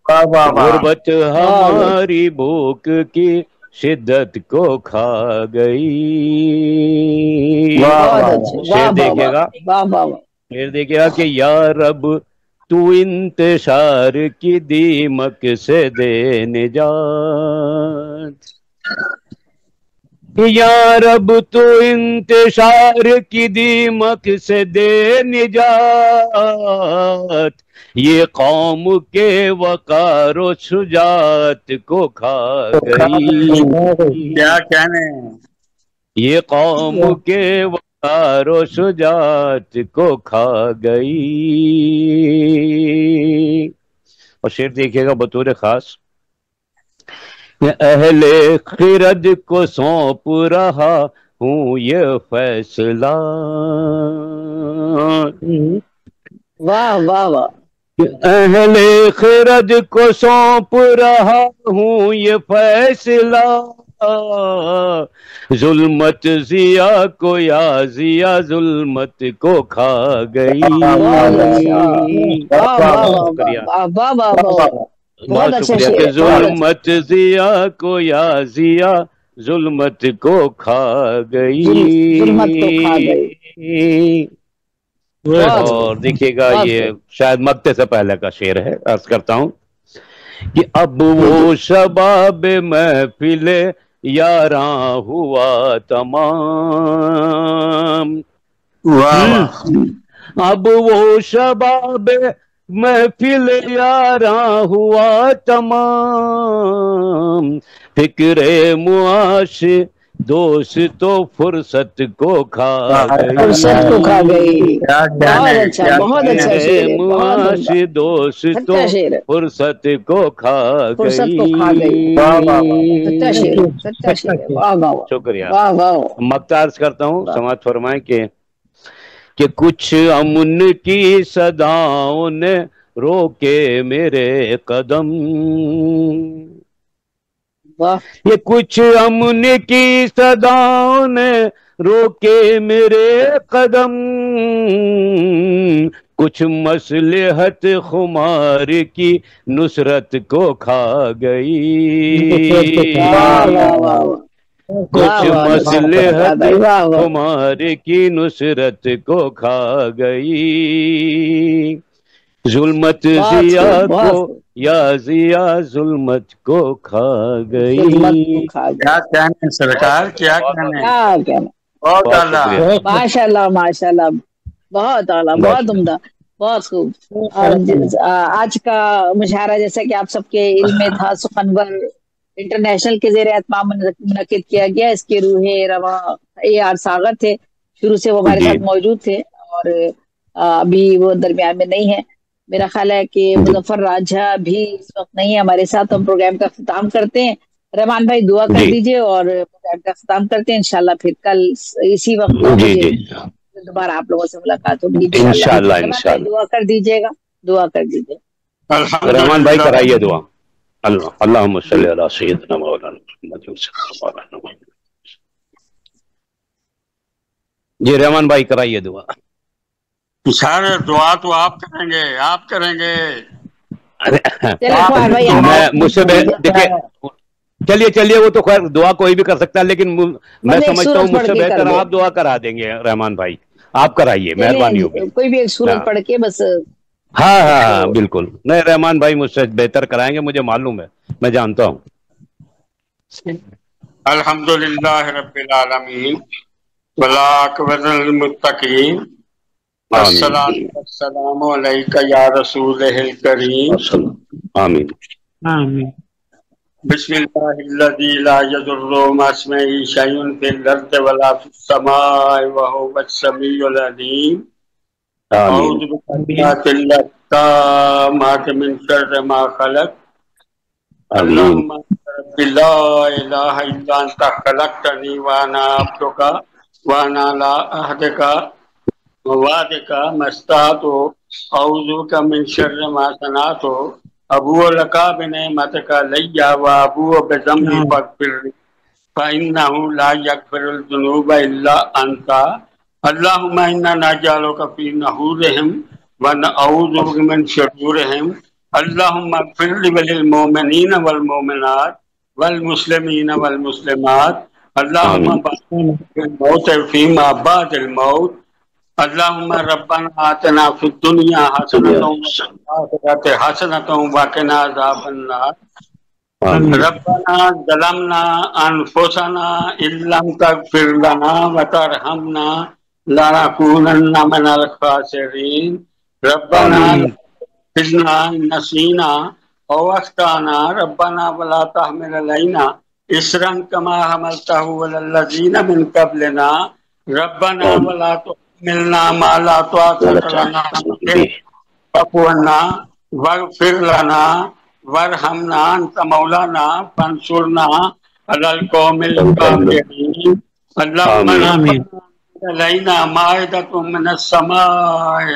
गुर्बत हमारी भूख की शिद्दत को खा गई। शेर देखिएगा, शेर देखिएगा कि या रब तू इंतशार की दीमक से दे निजात, या रब तू इंतशार की दीमक से दे निजात, ये कौम के वकारो शुजात को खा गई। क्या कहने, ये कौम के वकारो शुजात को खा गई। और शेर देखिएगा बतौर खास, अहले खिरद को सौंप रहा हूँ ये फैसला। वाह वाह वाह। अहले खिरद को सौंप रहा हूँ ये फैसला, जुल्मत जिया को या जिया जुल्मत को खा गई। बहुत शुक्रिया कि जुल्मत जिया को या जिया जुल्मत को खा गई। और देखिएगा ये शायद मक्ते से पहले का शेर है, अर्ज करता हूं कि अब वो शबाब महफिले यारा हुआ तमाम। अब वो शबाब महफिल यारा हुआ तमाम, फिक्रे मुआश दोस्त तो फुर्सत को खा गई। फुर्सत को खा गई। बहुत अच्छा, बहुत अच्छा शेर है। मुआश दोस्त तो फुर्सत को खा गई। सच्चा शेर, सच्चा शेर। वाह वाह, शुक्रिया। वाह वाह। मक्तार्ज करता हूँ, समाज फरमाए कि कुछ अमन की सदाओं ने रोके मेरे कदम। ये कुछ अमन की सदाओं ने रोके मेरे कदम, कुछ मसलहत खुमार की नुसरत को खा गई। कुछ मसलहत तुम्हारे की नुसरत को खा गई। जुल्मत जिया को या जिया जुल्मत को खा गई। क्या कहने सरकार, क्या कहने। बहुत आला, माशाल्लाह माशाल्लाह, बहुत आला, बहुत उम्दा, बहुत खूब। आज का मुशायरा जैसा कि आप सबके इल्म में था, सुखनवर इंटरनेशनल के ज़ेरे एहतमाम मुनक्किद किया गया। इसके रूहे रवा AR सागर थे, शुरू से वो हमारे साथ मौजूद थे और अभी वो दरमियान में नहीं है। मेरा ख्याल है कि मुजफ्फर राजा भी इस वक्त नहीं है हमारे साथ। हम प्रोग्राम का इख्तिताम करते हैं। रहमान भाई दुआ कर दीजिए और प्रोग्राम का इख्तिताम करते हैं। इंशाल्लाह फिर कल इसी वक्त दोबारा आप लोगों से मुलाकात होगी इंशाल्लाह। दुआ कर दीजिएगा, दुआ कर दीजिए। रहमान भाई कराइए दुआ। अल्लाहुम्मा सल्ली अला सय्यिदिना मौलाना मुहम्मद। जी रहमान भाई कराइए दुआ। सारे दुआ तो आप करेंगे, आप करेंगे। मुझसे देखिए, चलिए चलिए, वो तो खैर दुआ कोई भी कर सकता है, लेकिन मैं समझता हूँ मुझसे बेहतर आप दुआ करा देंगे। रहमान भाई आप कराइए, मेहरबानी होगी। कोई भी एक सूरत पढ़ के बस। हाँ हाँ हाँ बिल्कुल। नहीं, रहमान भाई मुझसे बेहतर कराएंगे, मुझे मालूम है, मैं जानता हूँ। अल्हम्दुलिल्लाह रब्बिल आलमीन वलाक़िबतुल मुत्तक़ीन वस्सलातु वस्सलामु अलैका या रसूलिल करीम। आमीन आमीन। बिस्मिल्लाहिल्लज़ी ला यदुर्रु मअ इस्मिही शैउन फिल अर्दि वला फिस समाई व हुवस समीउल अलीम। अऊज़ु बिकलिमातिल्लाहि ताम्माति मिन शर्रि मा खलक़। अल्लाहुम्मा ला इलाहा इल्ला अंता खलक़तनी व अना अब्दुका व अना अला अहदिका व वादिका मस्तातु। अऊज़ु बिका मिन शर्रि मा सनातु। अबूअ लका बिनिअमतिका अलैया व अबूअ बिज़म्बी फ़ग़फ़िरली फ़इन्नहु ला यग़फ़िरुल ज़ुनूब इल्ला अंता। अल्लाहुम्मा इन्ना नजअलुका फ़ी नहूरिहिम व नऊज़ु बिका मिन शुरूरिहिम। अल्लाहुम्मा इग़फ़िर लिल मोमिनीन वल मोमिनात वल मुस्लिमीन वल मुस्लिमात। अल्लाहुम्मा बारिक फिल मौत फ़ीमा बअदिल मौत। अल्लाहुम्मा रब्बना आतना फिद दुनिया हसनतम व फिल आखिरति हसनतम व क़िना अज़ाबन्नार। रब्बना ज़लमना अनफुसना इल्लम तग़फिर लना व तरहमना लनकूनन्ना मिनल खासिरीन। रब्बना इन्ना नसीना औ अख्ताना रब्बना वला तहमिल अलैना इसरन कमा हमलतहु अलल लज़ीना मिन क़ब्लिना रब्बना वला तुहमिलना मा ला ताक़त लना बिही वाअफ़ु अन्ना वग़फ़िर लना वरहमना अंत मौलाना फंसुरना अलल कौमिल काफ़िरीन। अल्लाहुम्मा अलैना माइदतुम मिनस समाए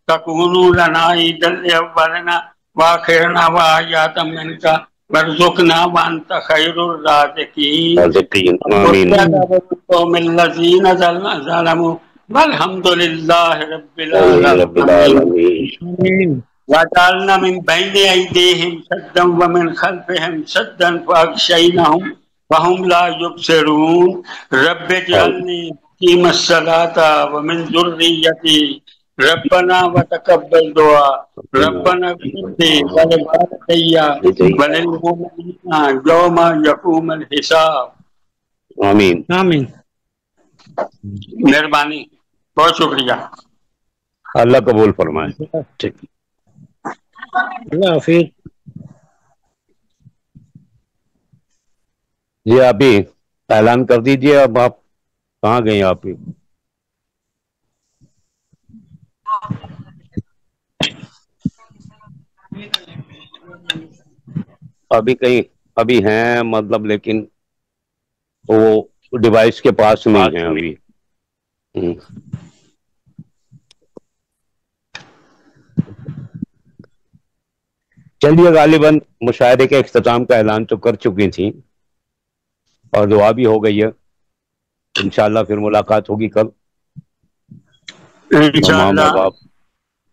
तकूनु लना ईदल लिअव्वलिना व आखिरिना व आयतम मिनका वरज़ुक़ना व अंत खैरुर राज़िक़ीन। कौमिल लज़ीना ज़लमू वल्हम्दुलिल्लाहि रब्बिल आलमीन। वजअलना मिन बैनि अयदीहिम सद्दन व मिन खल्फिहिम सद्दन फअग़शयनाहुम फहुम ला युबसिरून। रब्बिजअलनी मुक़ीमस्सलाता व मिन ज़ुर्रिय्यती रब्बना व तक़ब्बल दुआ। रब्बना इग़फ़िरली व लिवालिदैया व लिल-मुमिनीना यौमा यक़ूमुल हिसाब। आमीन आमीन। मेहरबानी, बहुत शुक्रिया। अल्लाह कबूल फरमाए। ठीक, फिर जी आप ही ऐलान कर दीजिए। अब आप कहाँ गए? आप ही अभी कहीं अभी हैं मतलब, लेकिन वो डिवाइस के पास नहीं है अभी। चलिए, गालिबन मुशायरे के इख्तिताम का ऐलान तो कर चुकी थी और दुआ भी हो गई है। इंशाल्लाह फिर मुलाकात होगी कल इंशाल्लाह।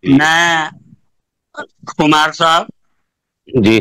मैं कुमार साहब जी